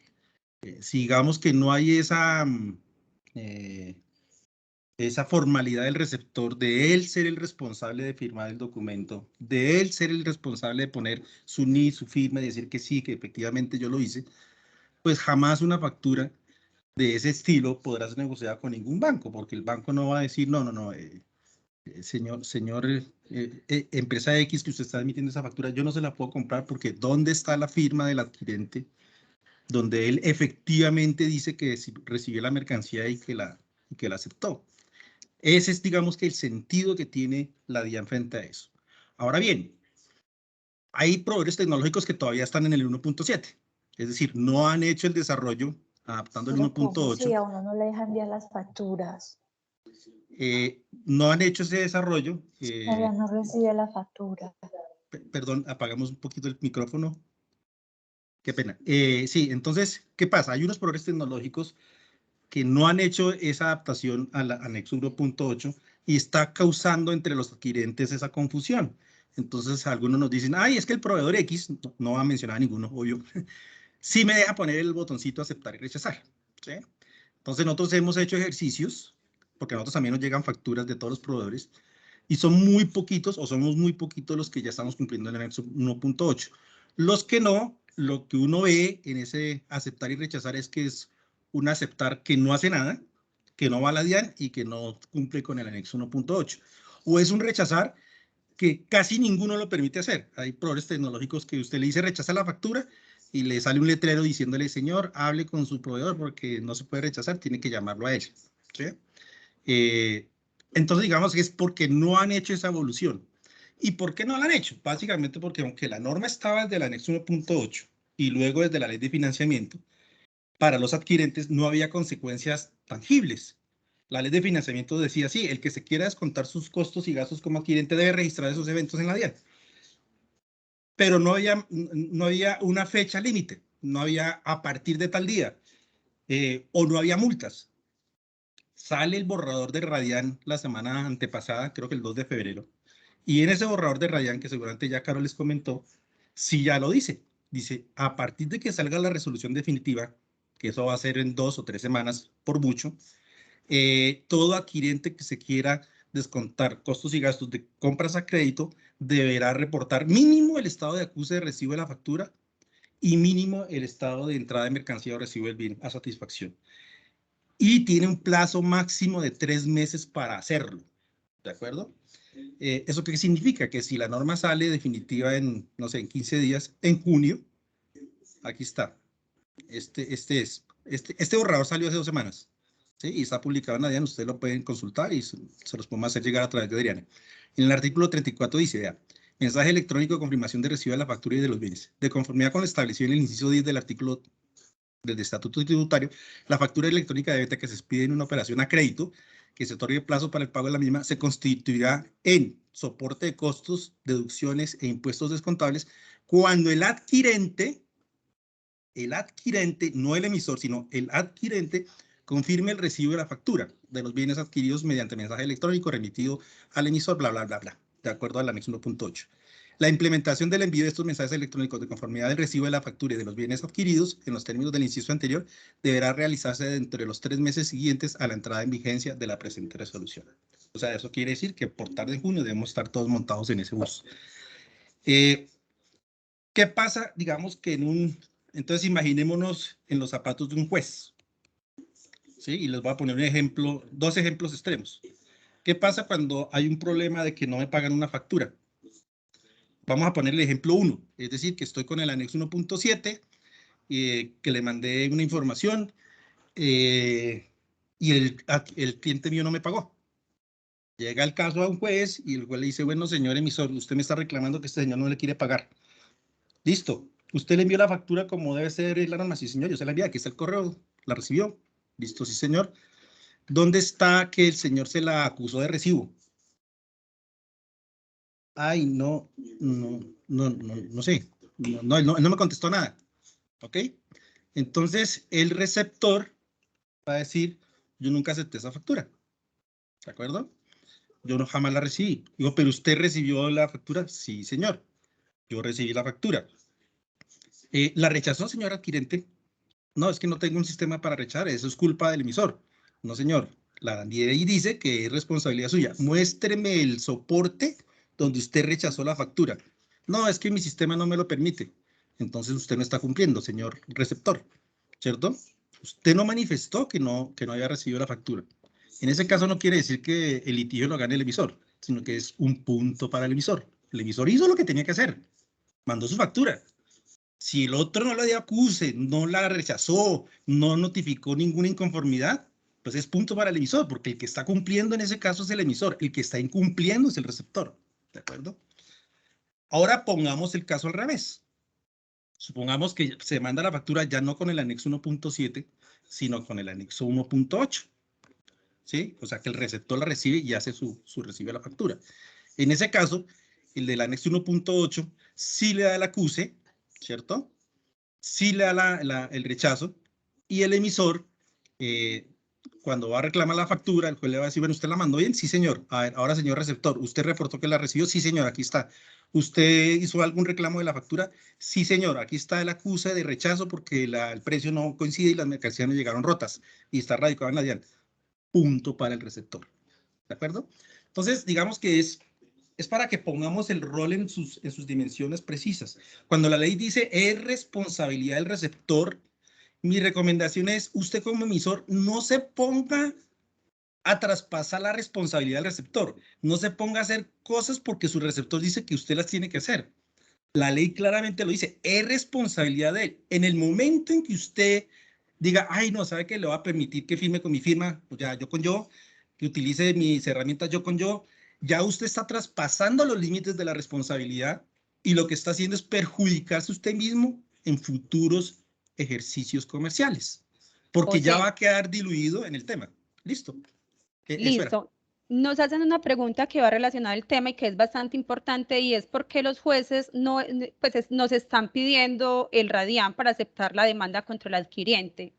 Si digamos que no hay esa formalidad del receptor, de él ser el responsable de firmar el documento, de él ser el responsable de poner su NID, su firma y decir que sí, que efectivamente yo lo hice, pues jamás una factura de ese estilo podrá ser negociada con ningún banco, porque el banco no va a decir, no, señor empresa X que usted está emitiendo esa factura, yo no se la puedo comprar porque ¿dónde está la firma del adquirente? Donde él efectivamente dice que recibió la mercancía y que la aceptó. Ese es, digamos, que el sentido que tiene la DIAN frente a eso. Ahora bien, hay proveedores tecnológicos que todavía están en el 1.7, es decir, no han hecho el desarrollo adaptando el 1.8. Sí, a uno no le dejan enviar las facturas. No han hecho ese desarrollo. Ella no recibe la factura. Perdón, apagamos un poquito el micrófono. Qué pena. Sí, entonces, ¿qué pasa? Hay unos proveedores tecnológicos que no han hecho esa adaptación al anexo 1.8 y está causando entre los adquirentes esa confusión. Entonces, algunos nos dicen, ay, es que el proveedor X, no va a mencionar a ninguno, obvio, sí me deja poner el botoncito aceptar y rechazar. ¿Sí? Entonces, nosotros hemos hecho ejercicios, porque a nosotros también nos llegan facturas de todos los proveedores, y son muy poquitos, o somos muy poquitos los que ya estamos cumpliendo el anexo 1.8. Los que no, lo que uno ve en ese aceptar y rechazar es que es un aceptar que no hace nada, que no va a la DIAN y que no cumple con el anexo 1.8. O es un rechazar que casi ninguno lo permite hacer. Hay proveedores tecnológicos que usted le dice rechaza la factura y le sale un letrero diciéndole, señor, hable con su proveedor porque no se puede rechazar, tiene que llamarlo a él. ¿Sí? Entonces, digamos que es porque no han hecho esa evolución. ¿Y por qué no la han hecho? Básicamente porque aunque la norma estaba desde el anexo 1.8 y luego desde la ley de financiamiento, para los adquirentes no había consecuencias tangibles. La ley de financiamiento decía, sí, el que se quiera descontar sus costos y gastos como adquirente debe registrar esos eventos en la DIAN. Pero no había una fecha límite, no había a partir de tal día, o no había multas. Sale el borrador de Radian la semana antepasada, creo que el 2 de febrero, y en ese borrador de Radian, que seguramente ya Carol les comentó, sí ya lo dice. Dice, a partir de que salga la resolución definitiva, que eso va a ser en 2 o 3 semanas, por mucho, todo adquirente que se quiera descontar costos y gastos de compras a crédito deberá reportar mínimo el estado de acuse de recibo de la factura y mínimo el estado de entrada de mercancía o recibo del bien a satisfacción. Y tiene un plazo máximo de 3 meses para hacerlo. ¿De acuerdo? ¿Eso qué significa? Que si la norma sale definitiva en, no sé, en 15 días, en junio, aquí está. Este borrador salió hace 2 semanas. ¿Sí? Y está publicado en la DIAN, ustedes lo pueden consultar y se los podemos hacer llegar a través de Adriana. En el artículo 34 dice, vea, mensaje electrónico de confirmación de recibo de la factura y de los bienes. De conformidad con lo establecido en el inciso 10 del artículo del Estatuto Tributario, la factura electrónica de venta que se expide en una operación a crédito, que se otorgue plazo para el pago de la misma, se constituirá en soporte de costos, deducciones e impuestos descontables cuando el adquirente, no el emisor, sino el adquirente, confirme el recibo de la factura de los bienes adquiridos mediante mensaje electrónico remitido al emisor, bla, bla, bla, bla, de acuerdo al anexo 1.8. La implementación del envío de estos mensajes electrónicos de conformidad del recibo de la factura y de los bienes adquiridos en los términos del inciso anterior deberá realizarse dentro de los 3 meses siguientes a la entrada en vigencia de la presente resolución. O sea, eso quiere decir que por tarde de junio debemos estar todos montados en ese bus. ¿Qué pasa? Digamos que entonces imaginémonos en los zapatos de un juez. ¿Sí? Y les voy a poner un ejemplo, 2 ejemplos extremos. ¿Qué pasa cuando hay un problema de que no me pagan una factura? Vamos a poner el ejemplo 1, es decir, que estoy con el anexo 1.7, que le mandé una información y el cliente mío no me pagó. Llega el caso a un juez y el juez le dice, bueno, señor emisor, usted me está reclamando que este señor no le quiere pagar. Listo, usted le envió la factura como debe ser la norma. Sí, señor, yo se la envié, aquí está el correo, la recibió. Listo, sí, señor. ¿Dónde está que el señor se la acusó de recibo? Ay, no sé. No me contestó nada. ¿Ok? Entonces, el receptor va a decir, yo nunca acepté esa factura. ¿De acuerdo? Yo no, jamás la recibí. Digo, ¿pero usted recibió la factura? Sí, señor. Yo recibí la factura. ¿La rechazó, señor adquirente? No, es que no tengo un sistema para rechazar. Eso es culpa del emisor. No, señor. La ley dice que es responsabilidad suya. Muéstreme el soporte donde usted rechazó la factura. No, es que mi sistema no me lo permite. Entonces usted no está cumpliendo, señor receptor, ¿cierto? Usted no manifestó que no había recibido la factura. En ese caso no quiere decir que el litigio lo gane el emisor, sino que es un punto para el emisor. El emisor hizo lo que tenía que hacer. Mandó su factura. Si el otro no la dio acuse, no la rechazó, no notificó ninguna inconformidad, pues es punto para el emisor, porque el que está cumpliendo en ese caso es el emisor, el que está incumpliendo es el receptor, ¿de acuerdo? Ahora pongamos el caso al revés. Supongamos que se manda la factura ya no con el anexo 1.7, sino con el anexo 1.8, ¿sí? O sea que el receptor la recibe y hace su recibe la factura. En ese caso, el del anexo 1.8 sí le da el acuse, ¿cierto? Sí le da el rechazo y el emisor, cuando va a reclamar la factura, el juez le va a decir, bueno, ¿usted la mandó bien? Sí, señor. A ver, ahora, señor receptor, ¿usted reportó que la recibió? Sí, señor, aquí está. ¿Usted hizo algún reclamo de la factura? Sí, señor, aquí está el acuse de rechazo porque el precio no coincide y las mercancías no llegaron rotas y está radicado en la DIAN. Punto para el receptor. ¿De acuerdo? Entonces, digamos que es es para que pongamos el rol en sus dimensiones precisas. Cuando la ley dice es responsabilidad del receptor, mi recomendación es, usted como emisor no se ponga a traspasar la responsabilidad del receptor. No se ponga a hacer cosas porque su receptor dice que usted las tiene que hacer. La ley claramente lo dice, es responsabilidad de él. En el momento en que usted diga, ay, no, ¿sabe qué? Le va a permitir que firme con mi firma, o ya yo con yo, que utilice mis herramientas yo con yo, ya usted está traspasando los límites de la responsabilidad y lo que está haciendo es perjudicarse usted mismo en futuros ejercicios comerciales, porque ya va a quedar diluido en el tema. Listo. Listo. Nos hacen una pregunta que va relacionada al tema y que es bastante importante, y es por qué los jueces nos están pidiendo el RADIAN para aceptar la demanda contra el adquiriente.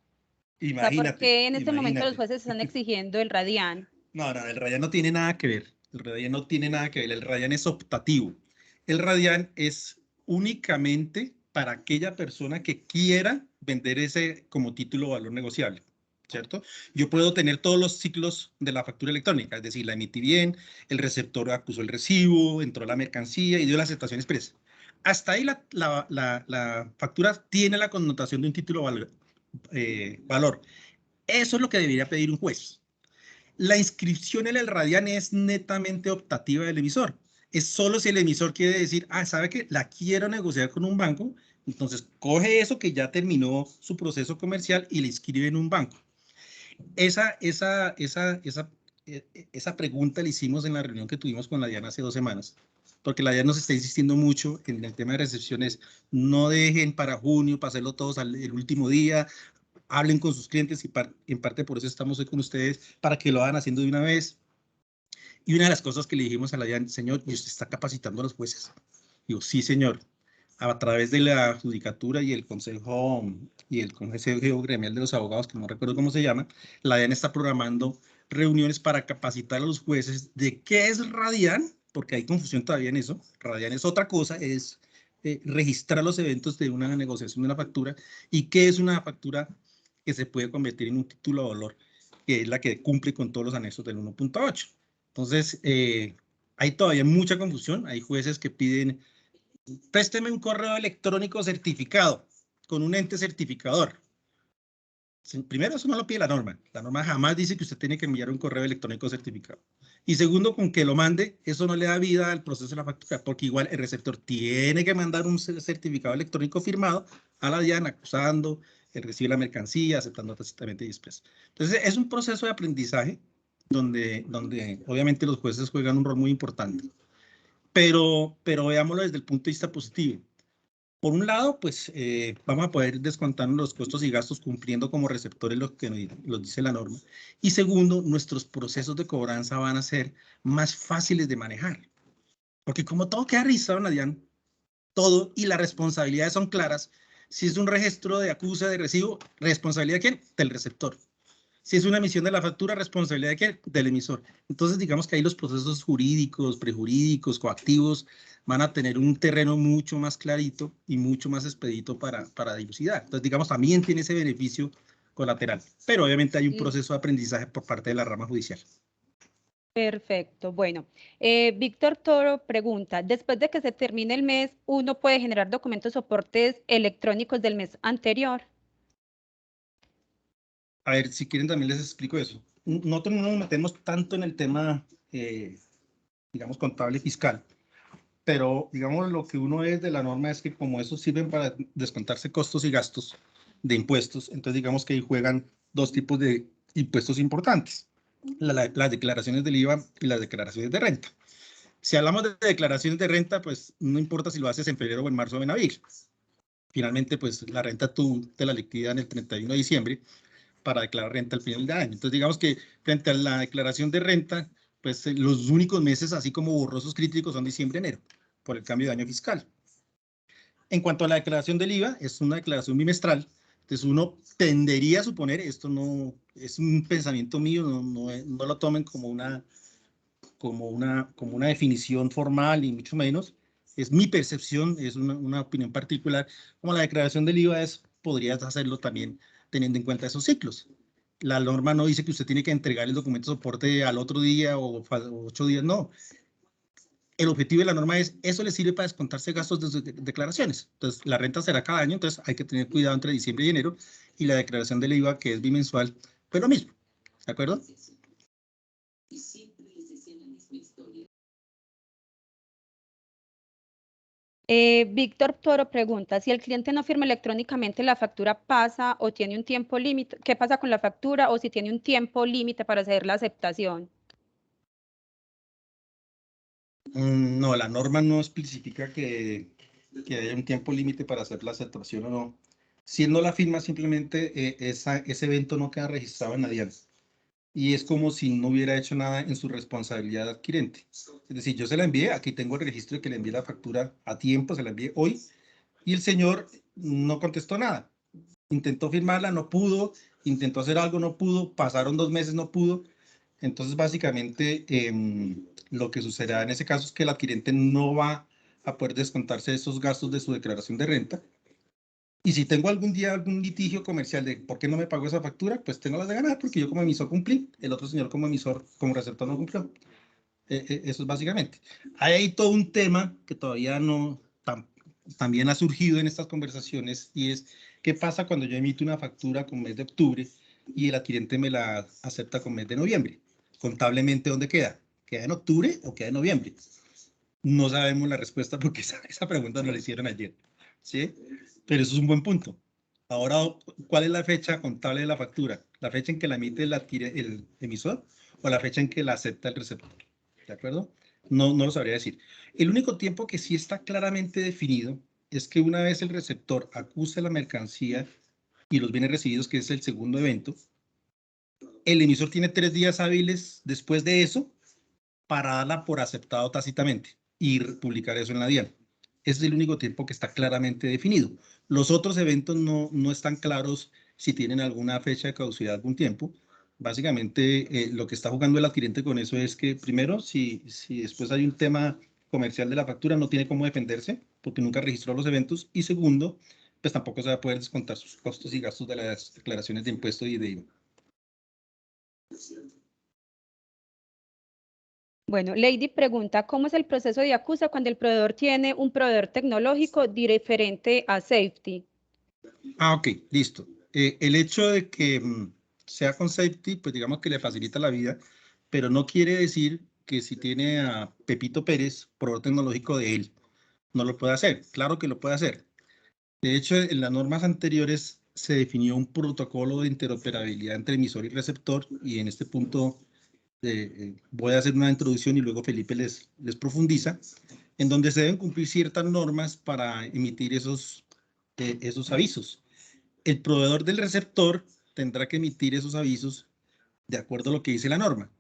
Imagínate. O sea, ¿por qué en este momento los jueces están exigiendo el RADIAN? No, el RADIAN no tiene nada que ver. El RADIAN no tiene nada que ver. El RADIAN es optativo. El RADIAN es únicamente para aquella persona que quiera vender ese como título o valor negociable, ¿cierto? Yo puedo tener todos los ciclos de la factura electrónica, es decir, la emití bien, el receptor acusó el recibo, entró la mercancía y dio la aceptación expresa. Hasta ahí la factura tiene la connotación de un título valor. Eso es lo que debería pedir un juez. La inscripción en el RADIAN es netamente optativa del emisor. Es solo si el emisor quiere decir, ¿sabe qué? La quiero negociar con un banco. Entonces, coge eso que ya terminó su proceso comercial y le inscribe en un banco. Esa pregunta la hicimos en la reunión que tuvimos con la DIAN hace 2 semanas, porque la DIAN nos está insistiendo mucho en el tema de recepciones. No dejen para junio, para hacerlo todos el último día. Hablen con sus clientes y en parte por eso estamos hoy con ustedes, para que lo hagan haciendo de una vez. Y una de las cosas que le dijimos a la DIAN, señor, ¿y usted está capacitando a los jueces? Digo, sí, señor. A través de la judicatura y el consejo gremial de los abogados, que no recuerdo cómo se llama, la DIAN está programando reuniones para capacitar a los jueces de qué es RADIAN, porque hay confusión todavía en eso. RADIAN es otra cosa, es registrar los eventos de una negociación de una factura, y qué es una factura que se puede convertir en un título de valor, que es la que cumple con todos los anexos del 1.8. Entonces, hay todavía mucha confusión. Hay jueces que piden, présteme un correo electrónico certificado con un ente certificador. Primero, eso no lo pide la norma. La norma jamás dice que usted tiene que enviar un correo electrónico certificado. Y segundo, con que lo mande, eso no le da vida al proceso de la factura, porque igual el receptor tiene que mandar un certificado electrónico firmado a la DIAN acusando el recibe la mercancía, aceptando tácitamente y expreso. Entonces, es un proceso de aprendizaje donde obviamente los jueces juegan un rol muy importante. Pero veámoslo desde el punto de vista positivo. Por un lado, pues vamos a poder descontar los costos y gastos cumpliendo como receptores lo que nos dice la norma. Y segundo, nuestros procesos de cobranza van a ser más fáciles de manejar. Porque como todo queda registrado en la DIAN, todo, y las responsabilidades son claras. Si es un registro de acusa de recibo, ¿responsabilidad de quién? Del receptor. Si es una emisión de la factura, ¿responsabilidad de quién? Del emisor. Entonces, digamos que ahí los procesos jurídicos, prejurídicos, coactivos, van a tener un terreno mucho más clarito y mucho más expedito para dilucidar. Entonces, digamos, también tiene ese beneficio colateral. Pero obviamente hay un proceso de aprendizaje por parte de la rama judicial. Perfecto. Bueno, Víctor Toro pregunta, después de que se termine el mes, ¿uno puede generar documentos soportes electrónicos del mes anterior? A ver, si quieren también les explico eso. Nosotros no nos metemos tanto en el tema, digamos, contable y fiscal, pero digamos lo que uno es de la norma es que como esos sirven para descontarse costos y gastos de impuestos, entonces digamos que ahí juegan 2 tipos de impuestos importantes, las declaraciones del IVA y las declaraciones de renta. Si hablamos de declaraciones de renta, pues no importa si lo haces en febrero o en marzo o en abril. Finalmente, pues la renta tú te la liquidas en el 31 de diciembre, para declarar renta al final de año. Entonces, digamos que frente a la declaración de renta, pues los únicos meses, así como borrosos críticos, son diciembre y enero, por el cambio de año fiscal. En cuanto a la declaración del IVA, es una declaración bimestral. Entonces, uno tendería a suponer, esto no es un pensamiento mío, no lo tomen como una definición formal, y mucho menos. Es mi percepción, es una opinión particular. Como la declaración del IVA podrías hacerlo también teniendo en cuenta esos ciclos. La norma no dice que usted tiene que entregar el documento de soporte al otro día o 8 días, no. el objetivo de la norma es, eso le sirve para descontarse gastos de sus declaraciones. Entonces, la renta será cada año, entonces hay que tener cuidado entre diciembre y enero, y la declaración del IVA, que es bimensual, pues lo mismo, ¿de acuerdo? Víctor Toro pregunta, si el cliente no firma electrónicamente, ¿la factura pasa o tiene un tiempo límite? ¿Qué pasa con la factura o si tiene un tiempo límite para hacer la aceptación? No, la norma no especifica que haya un tiempo límite para hacer la aceptación o no. Si él no la firma, simplemente ese evento no queda registrado en la DIAN. Y es como si no hubiera hecho nada en su responsabilidad adquirente. Es decir, yo se la envié, aquí tengo el registro de que le envié la factura a tiempo, se la envié hoy, y el señor no contestó nada. Intentó firmarla, no pudo, intentó hacer algo, no pudo, pasaron 2 meses, no pudo. Entonces, básicamente, lo que sucederá en ese caso es que el adquirente no va a poder descontarse esos gastos de su declaración de renta. Y si tengo algún día algún litigio comercial de por qué no me pagó esa factura, pues tengo las de ganar, porque yo como emisor cumplí, el otro señor como emisor, como receptor no cumplió. Eso es básicamente. Hay ahí todo un tema que todavía no, también ha surgido en estas conversaciones, y es qué pasa cuando yo emito una factura con mes de octubre y el adquirente me la acepta con mes de noviembre. Contablemente, ¿dónde queda? ¿Queda en octubre o queda en noviembre? No sabemos la respuesta porque esa pregunta nos la hicieron ayer, ¿sí? Pero eso es un buen punto. Ahora, ¿cuál es la fecha contable de la factura? ¿La fecha en que la emite el emisor o la fecha en que la acepta el receptor? ¿De acuerdo? No lo sabría decir. El único tiempo que sí está claramente definido es que una vez el receptor acuse la mercancía y los bienes recibidos, que es el segundo evento, el emisor tiene 3 días hábiles después de eso para darla por aceptado tácitamente y publicar eso en la DIAN. Ese es el único tiempo que está claramente definido. Los otros eventos no están claros si tienen alguna fecha de caducidad, algún tiempo. Básicamente, lo que está jugando el adquirente con eso es que, primero, si después hay un tema comercial de la factura, no tiene cómo defenderse porque nunca registró los eventos. Y segundo, pues tampoco se va a poder descontar sus costos y gastos de las declaraciones de impuesto y de IVA. Bueno, Lady pregunta, ¿cómo es el proceso de acusa cuando el proveedor tiene un proveedor tecnológico diferente a Safety? Ok, listo. El hecho de que sea con Safety, pues digamos que le facilita la vida, pero no quiere decir que si tiene a Pepito Pérez, proveedor tecnológico de él, no lo puede hacer. Claro que lo puede hacer. De hecho, en las normas anteriores se definió un protocolo de interoperabilidad entre emisor y receptor, y en este punto voy a hacer una introducción y luego Felipe les profundiza, en donde se deben cumplir ciertas normas para emitir esos avisos. El proveedor del receptor tendrá que emitir esos avisos de acuerdo a lo que dice la norma.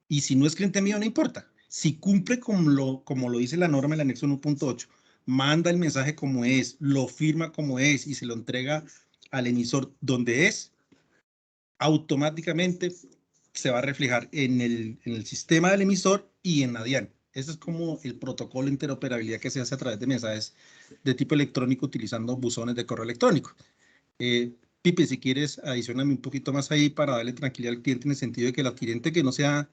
Y si no es cliente mío, no importa. Si cumple como lo dice la norma en el anexo 1.8, manda el mensaje como es, lo firma como es y se lo entrega al emisor donde es, automáticamente se va a reflejar en el sistema del emisor y en la DIAN. Ese es como el protocolo de interoperabilidad que se hace a través de mensajes de tipo electrónico utilizando buzones de correo electrónico. Pipe, si quieres, adicioname un poquito más ahí para darle tranquilidad al cliente en el sentido de que el adquirente que no sea,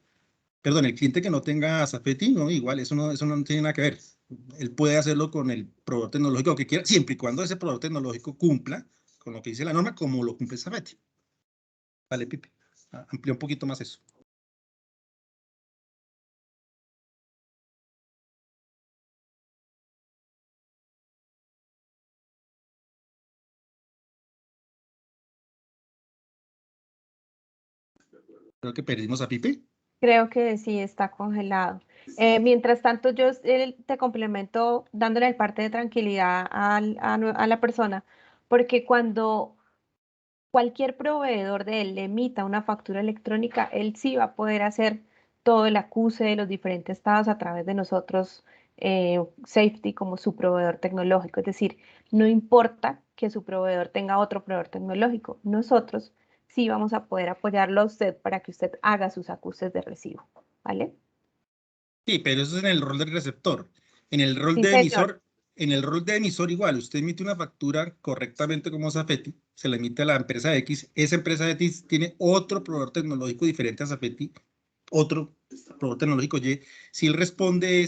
perdón, el cliente que no tenga Safety, no, igual, eso no tiene nada que ver. Él puede hacerlo con el proveedor tecnológico que quiera, siempre y cuando ese proveedor tecnológico cumpla con lo que dice la norma, como lo cumple Safety. Vale, Pipe, amplía un poquito más eso. Creo que perdimos a Pipe. Creo que sí está congelado. Mientras tanto, yo te complemento dándole el parte de tranquilidad a la persona, porque cuando cualquier proveedor de él le emita una factura electrónica, él sí va a poder hacer todo el acuse de los diferentes estados a través de nosotros, Safety, como su proveedor tecnológico. Es decir, no importa que su proveedor tenga otro proveedor tecnológico, nosotros sí vamos a poder apoyarlo a usted para que usted haga sus acuses de recibo, ¿vale? Sí, pero eso es en el rol del receptor. En el rol Sí, de señor. emisor igual, usted emite una factura correctamente como Safety, se la emite a la empresa X, esa empresa X tiene otro proveedor tecnológico diferente a Safety, otro proveedor tecnológico Y. Si él responde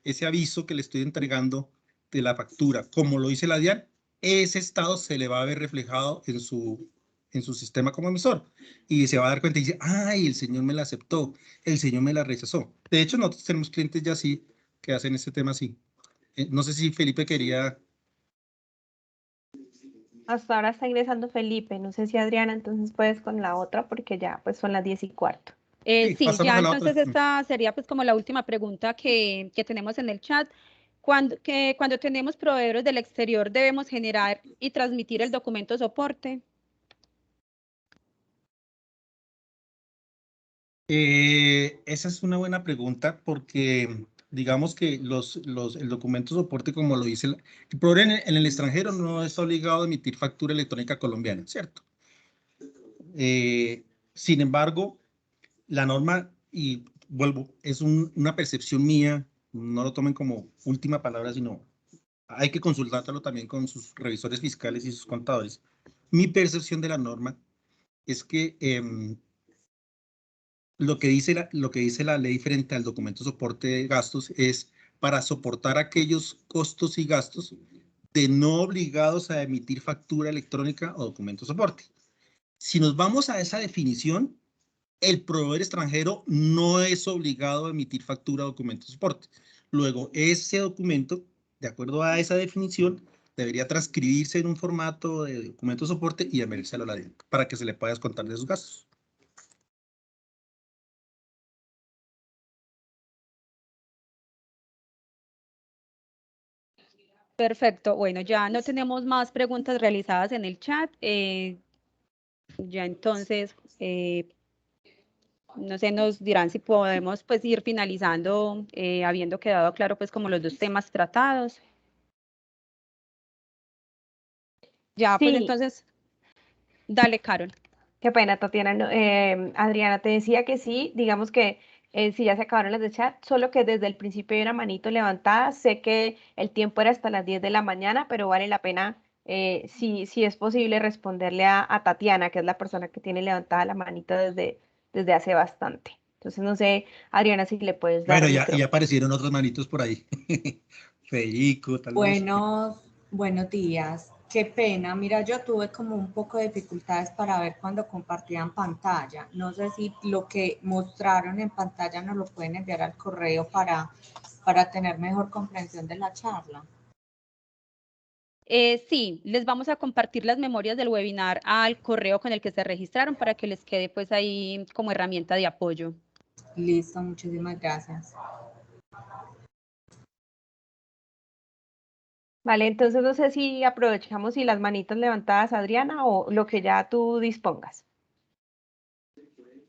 ese aviso que le estoy entregando de la factura, como lo dice la DIAN, ese estado se le va a ver reflejado en su sistema como emisor. Y se va a dar cuenta y dice, ay, el señor me la aceptó, el señor me la rechazó. De hecho, nosotros tenemos clientes ya así, que hacen este tema así. No sé si Felipe quería... Hasta ahora está ingresando Felipe, no sé si Adriana, entonces puedes con la otra porque ya pues son las 10:15. Sí, Sí, pasamos ya a la otra. entonces esta sería pues como la última pregunta que tenemos en el chat. Cuando tenemos proveedores del exterior, ¿debemos generar y transmitir el documento soporte? Esa es una buena pregunta porque digamos que el documento soporte, como lo dice, el proveedor en el extranjero no está obligado a emitir factura electrónica colombiana, ¿cierto? Sin embargo, la norma, y vuelvo, es una percepción mía, no lo tomen como última palabra, sino hay que consultarlo también con sus revisores fiscales y sus contadores. Mi percepción de la norma es que lo que dice la ley frente al documento soporte de gastos es para soportar aquellos costos y gastos de no obligados a emitir factura electrónica o documento soporte. Si nos vamos a esa definición, el proveedor extranjero no es obligado a emitir factura o documento soporte. Luego, ese documento, de acuerdo a esa definición, debería transcribirse en un formato de documento soporte y enviárselo a la DIAN para que se le pueda descontar de sus gastos. Perfecto, bueno, ya no tenemos más preguntas realizadas en el chat. Ya entonces, no sé, nos dirán si podemos pues ir finalizando, habiendo quedado claro pues como los dos temas tratados. Ya, pues Sí, entonces, dale, Carol. qué pena, Tatiana. Adriana, te decía que sí, digamos que sí, ya se acabaron las de chat, solo que desde el principio hay una manito levantada. Sé que el tiempo era hasta las 10 de la mañana, pero vale la pena, si es posible, responderle a Tatiana, que es la persona que tiene levantada la manito desde hace bastante. Entonces, no sé, Adriana, si le puedes dar Bueno, ya micrófono. aparecieron otros manitos por ahí. Federico, tal vez. Buenos días. Qué pena. Mira, yo tuve como un poco de dificultades para ver cuando compartían pantalla. No sé si lo que mostraron en pantalla nos lo pueden enviar al correo para tener mejor comprensión de la charla. Sí, les vamos a compartir las memorias del webinar al correo con el que se registraron para que les quede pues ahí como herramienta de apoyo. Listo, muchísimas gracias. Vale, entonces no sé si aprovechamos y las manitas levantadas, Adriana, o lo que ya tú dispongas.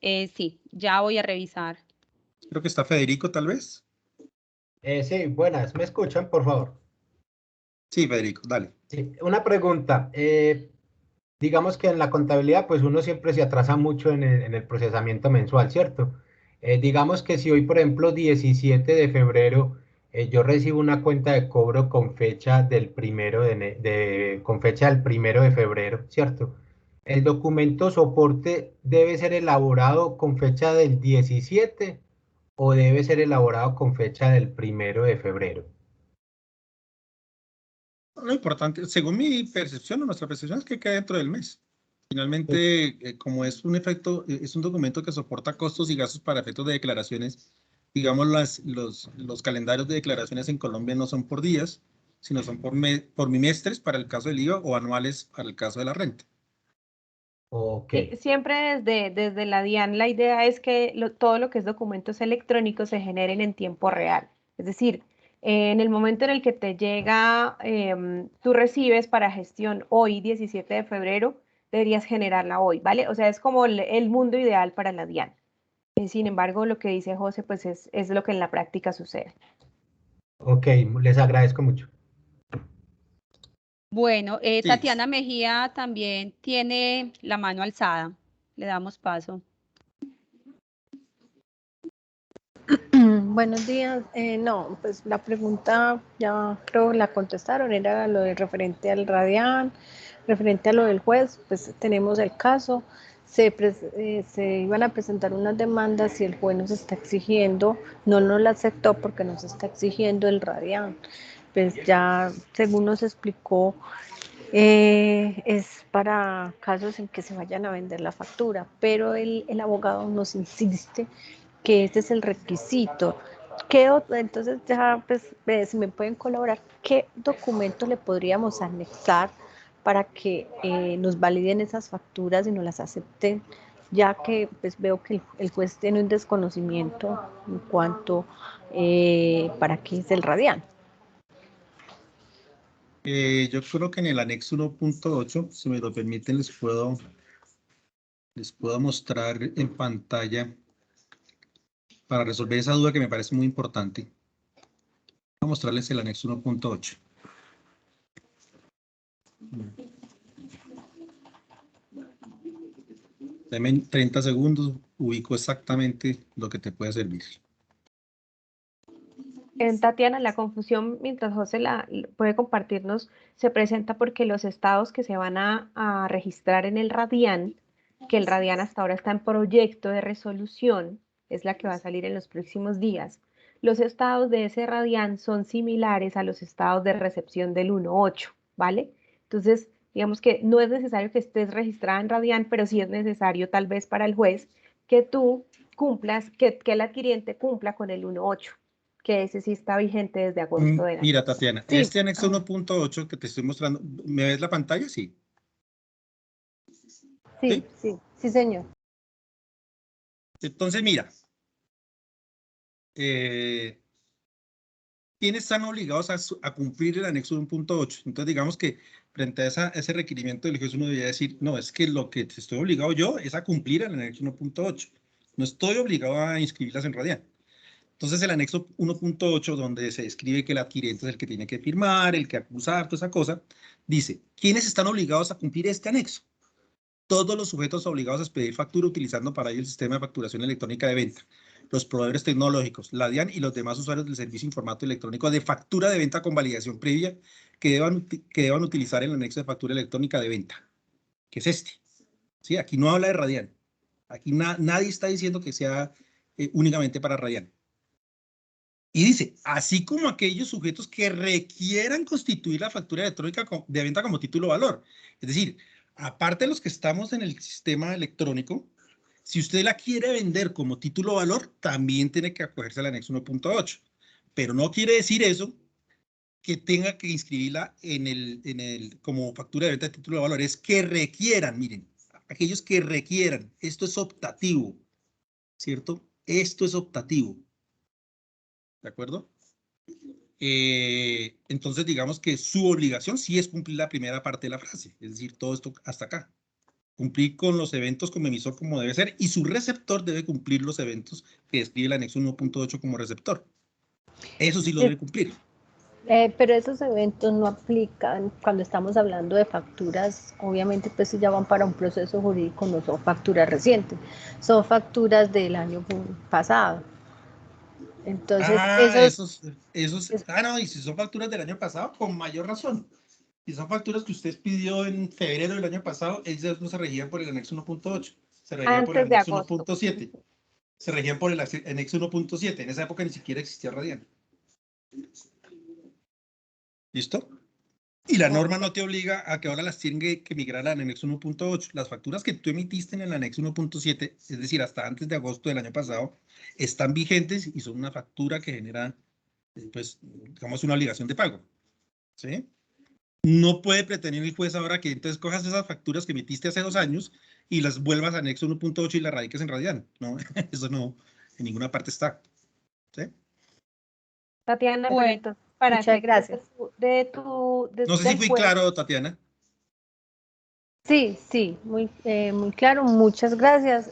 Sí, ya voy a revisar. Creo que está Federico, tal vez. Sí, buenas. ¿Me escuchan, por favor? Sí, Federico, dale. Sí, una pregunta. Digamos que en la contabilidad, pues uno siempre se atrasa mucho en el procesamiento mensual, ¿cierto? Digamos que si hoy, por ejemplo, 17 de febrero, yo recibo una cuenta de cobro con fecha del con fecha del 1 de febrero, ¿cierto? El documento soporte debe ser elaborado con fecha del 17 o debe ser elaborado con fecha del 1 de febrero. Lo importante, según mi percepción o nuestra percepción, es que quede dentro del mes. Finalmente, como es un es un documento que soporta costos y gastos para efectos de declaraciones, digamos, los calendarios de declaraciones en Colombia no son por días, sino son por bimestres para el caso del IVA o anuales para el caso de la renta. Ok. Siempre desde la DIAN la idea es que todo lo que es documentos electrónicos se generen en tiempo real. Es decir, en el momento en el que te llega, tú recibes para gestión hoy, 17 de febrero, deberías generarla hoy, ¿vale? O sea, es como el mundo ideal para la DIAN. Sin embargo, lo que dice José, pues es lo que en la práctica sucede. Ok, les agradezco mucho. Bueno, Sí. Tatiana Mejía también tiene la mano alzada. Le damos paso. Buenos días. No, pues la pregunta ya creo la contestaron, era lo de referente al radial, referente a lo del juez, pues tenemos el caso. se iban a presentar unas demandas y el juez nos está exigiendo, no nos la aceptó porque nos está exigiendo el radian. Pues ya, según nos explicó, es para casos en que se vayan a vender la factura, pero el abogado nos insiste que este es el requisito. Entonces ya, pues, si me pueden colaborar, ¿qué documento le podríamos anexar para que nos validen esas facturas y nos las acepten? Ya que pues veo que el juez tiene un desconocimiento en cuanto para qué es el radian. Yo creo que en el anexo 1.8, si me lo permiten, les puedo mostrar en pantalla para resolver esa duda que me parece muy importante. Voy a mostrarles el anexo 1.8. Deme 30 segundos, ubico exactamente lo que te puede servir. Tatiana, la confusión, mientras José puede compartirnos, se presenta porque los estados que se van a registrar en el radian, que el radian hasta ahora está en proyecto de resolución, es la que va a salir en los próximos días. Los estados de ese radian son similares a los estados de recepción del 1.8, ¿vale? Entonces, digamos que no es necesario que estés registrada en radian, pero sí es necesario tal vez para el juez que tú cumplas, que el adquiriente cumpla con el 1.8. Que ese sí está vigente desde agosto del año. Mira, Tatiana, Sí. este anexo 1.8 que te estoy mostrando, ¿me ves la pantalla? Sí. Sí, señor. Entonces, mira, ¿quiénes están obligados a cumplir el anexo 1.8? Entonces, digamos que frente a ese requerimiento del juez uno debería decir, no, es que lo que estoy obligado yo es a cumplir el anexo 1.8. No estoy obligado a inscribirlas en radian. Entonces, el anexo 1.8, donde se describe que el adquirente es el que tiene que firmar, el que acusar, toda esa cosa, dice, ¿quiénes están obligados a cumplir este anexo? Todos los sujetos obligados a expedir factura utilizando para ello el sistema de facturación electrónica de venta, los proveedores tecnológicos, la DIAN y los demás usuarios del servicio en formato electrónico de factura de venta con validación previa que deban utilizar el anexo de factura electrónica de venta, que es este. ¿Sí? Aquí no habla de Radian. Aquí nadie está diciendo que sea únicamente para Radian. Y dice, así como aquellos sujetos que requieran constituir la factura electrónica de venta como título de valor. Es decir, aparte de los que estamos en el sistema electrónico, si usted la quiere vender como título de valor, también tiene que acogerse al anexo 1.8. Pero no quiere decir eso que tenga que inscribirla como factura de venta de título de valor. Es que requieran, miren, aquellos que requieran. Esto es optativo, ¿cierto? Esto es optativo. ¿De acuerdo? Entonces, digamos que su obligación sí es cumplir la primera parte de la frase, es decir, todo esto hasta acá. Cumplir con los eventos como emisor como debe ser, y su receptor debe cumplir los eventos que describe el anexo 1.8 como receptor. Eso sí lo debe cumplir. Pero esos eventos no aplican cuando estamos hablando de facturas, obviamente pues si ya van para un proceso jurídico, no son facturas recientes, son facturas del año pasado. Entonces, no, y si son facturas del año pasado, con mayor razón. Si son facturas que usted pidió en febrero del año pasado, ellas no se regían por el anexo 1.8, se regían por el anexo 1.7. Se regían por el anexo 1.7. En esa época ni siquiera existía Radian. ¿Listo? Y la norma no te obliga a que ahora las tienen que migrar al anexo 1.8. Las facturas que tú emitiste en el anexo 1.7, es decir, hasta antes de agosto del año pasado, están vigentes y son una factura que genera, pues, digamos, una obligación de pago. ¿Sí? No puede pretender el juez ahora que entonces cojas esas facturas que emitiste hace 2 años y las vuelvas a anexo 1.8 y las radiques en Radian. No, eso no, en ninguna parte está. ¿Sí? Tatiana, bueno, muchas gracias. No sé si fui claro, Tatiana. Sí, muy claro, muchas gracias.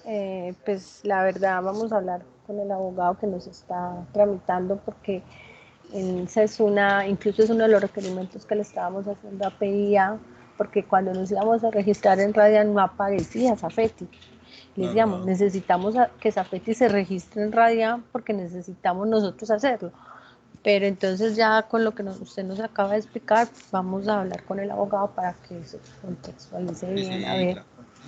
Pues la verdad vamos a hablar con el abogado que nos está tramitando porque incluso es uno de los requerimientos que le estábamos haciendo a PIA, porque cuando nos íbamos a registrar en Radian no aparecía Safety. Les decíamos, necesitamos que Safety se registre en Radian porque necesitamos nosotros hacerlo. Pero entonces ya con lo que usted nos acaba de explicar, vamos a hablar con el abogado para que se contextualice bien, a ver.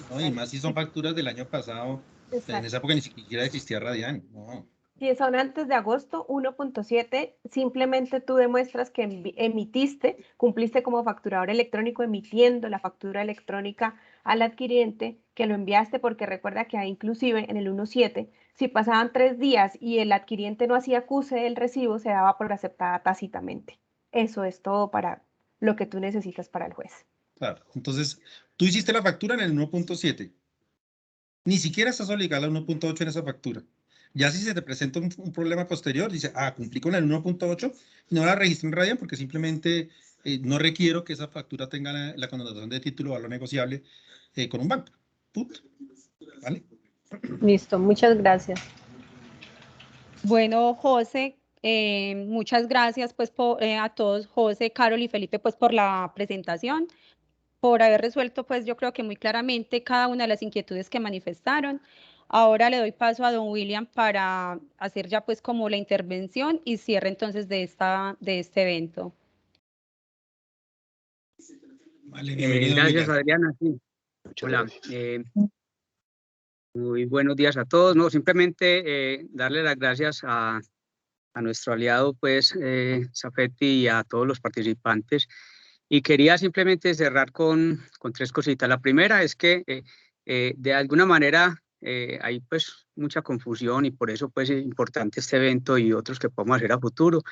No, y más si son facturas del año pasado, en esa época ni siquiera existía Radian. No. Si son antes de agosto 1.7, simplemente tú demuestras que emitiste, cumpliste como facturador electrónico emitiendo la factura electrónica al adquiriente, que lo enviaste, porque recuerda que hay inclusive en el 1.7, si pasaban 3 días y el adquiriente no hacía acuse del recibo, se daba por aceptada tácitamente. Eso es todo para lo que tú necesitas para el juez. Claro, entonces tú hiciste la factura en el 1.7. Ni siquiera estás obligado a 1.8 en esa factura. Ya si se te presenta un problema posterior, dice, cumplí con el 1.8 y no la registré en Radian porque simplemente no requiero que esa factura tenga la connotación de título o valor negociable con un banco. Punto. ¿Vale? Listo, muchas gracias. Bueno, José, muchas gracias pues a todos, José, Carol y Felipe, pues por la presentación, por haber resuelto pues yo creo que muy claramente cada una de las inquietudes que manifestaron. Ahora le doy paso a don William para hacer ya pues como la intervención y cierre entonces de este evento. Vale, bienvenido, gracias, William. Adriana. Sí. Hola, muy buenos días a todos. No, simplemente darle las gracias a nuestro aliado, pues, Safety, y a todos los participantes. Y quería simplemente cerrar con 3 cositas. La primera es que de alguna manera hay pues mucha confusión y por eso pues es importante este evento y otros que podemos hacer a futuro.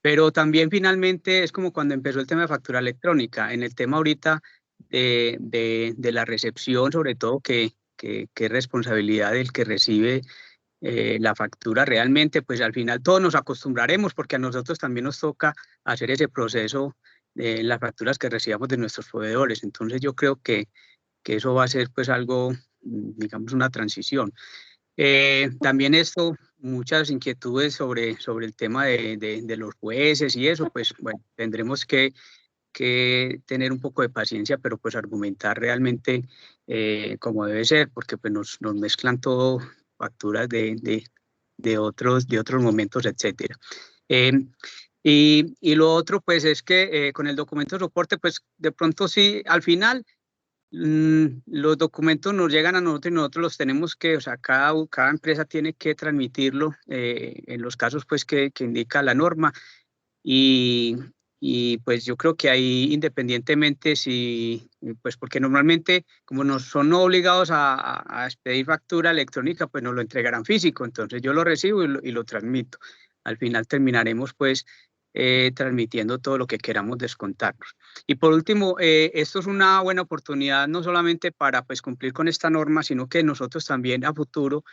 Pero también finalmente es como cuando empezó el tema de factura electrónica. En el tema ahorita de la recepción, sobre todo, que es responsabilidad del que recibe la factura realmente, pues al final todos nos acostumbraremos porque a nosotros también nos toca hacer ese proceso de las facturas que recibamos de nuestros proveedores. Entonces yo creo que eso va a ser pues algo, digamos, una transición. También esto, muchas inquietudes sobre el tema de los jueces y eso, pues bueno, tendremos que tener un poco de paciencia, pero pues argumentar realmente como debe ser, porque pues nos mezclan todo, facturas de otros momentos, etcétera. Y lo otro pues es que con el documento de soporte, pues de pronto sí, al final los documentos nos llegan a nosotros y nosotros los tenemos que, o sea, cada empresa tiene que transmitirlo en los casos pues que indica la norma. Y pues yo creo que ahí independientemente pues porque normalmente como no son obligados a expedir factura electrónica, pues nos lo entregarán físico, entonces yo lo recibo y lo transmito. Al final terminaremos pues transmitiendo todo lo que queramos descontarnos. Y por último, esto es una buena oportunidad no solamente para pues cumplir con esta norma, sino que nosotros también a futuro,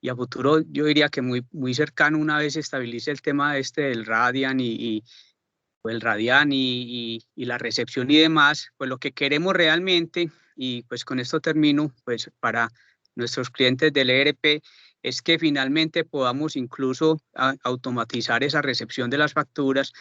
y a futuro yo diría que muy, muy cercano, una vez se estabilice el tema del Radian y la recepción y demás, pues lo que queremos realmente, y pues con esto termino, pues para nuestros clientes del ERP, es que finalmente podamos incluso automatizar esa recepción de las facturas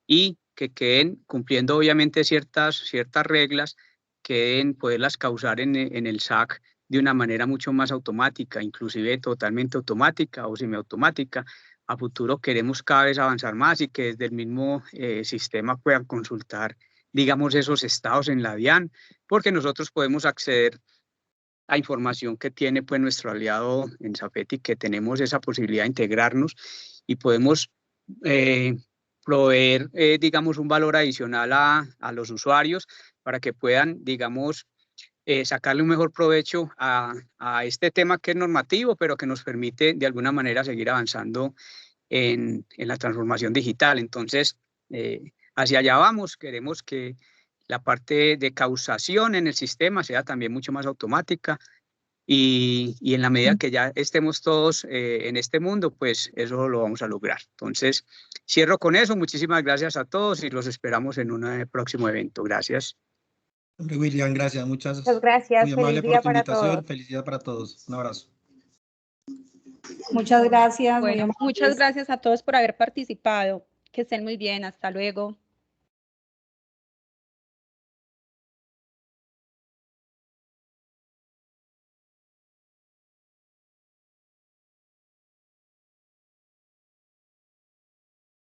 y que queden cumpliendo obviamente ciertas reglas, queden poderlas causar en el SAC de una manera mucho más automática, inclusive totalmente automática o semiautomática. A futuro queremos cada vez avanzar más y que desde el mismo sistema puedan consultar, digamos, esos estados en la DIAN, porque nosotros podemos acceder a información que tiene pues nuestro aliado en Safety, que tenemos esa posibilidad de integrarnos y podemos proveer, digamos, un valor adicional a los usuarios para que puedan, digamos, sacarle un mejor provecho a este tema que es normativo, pero que nos permite de alguna manera seguir avanzando en la transformación digital. Entonces, hacia allá vamos. Queremos que la parte de causación en el sistema sea también mucho más automática y en la medida que ya estemos todos en este mundo, pues eso lo vamos a lograr. Entonces, cierro con eso. Muchísimas gracias a todos y los esperamos en un próximo evento. Gracias. William, gracias. Muchas gracias. Muy amable Feliz día por tu para invitación. todos. Felicidad para todos. Un abrazo. Muchas gracias. Bueno, muchas gracias a todos por haber participado. Que estén muy bien. Hasta luego.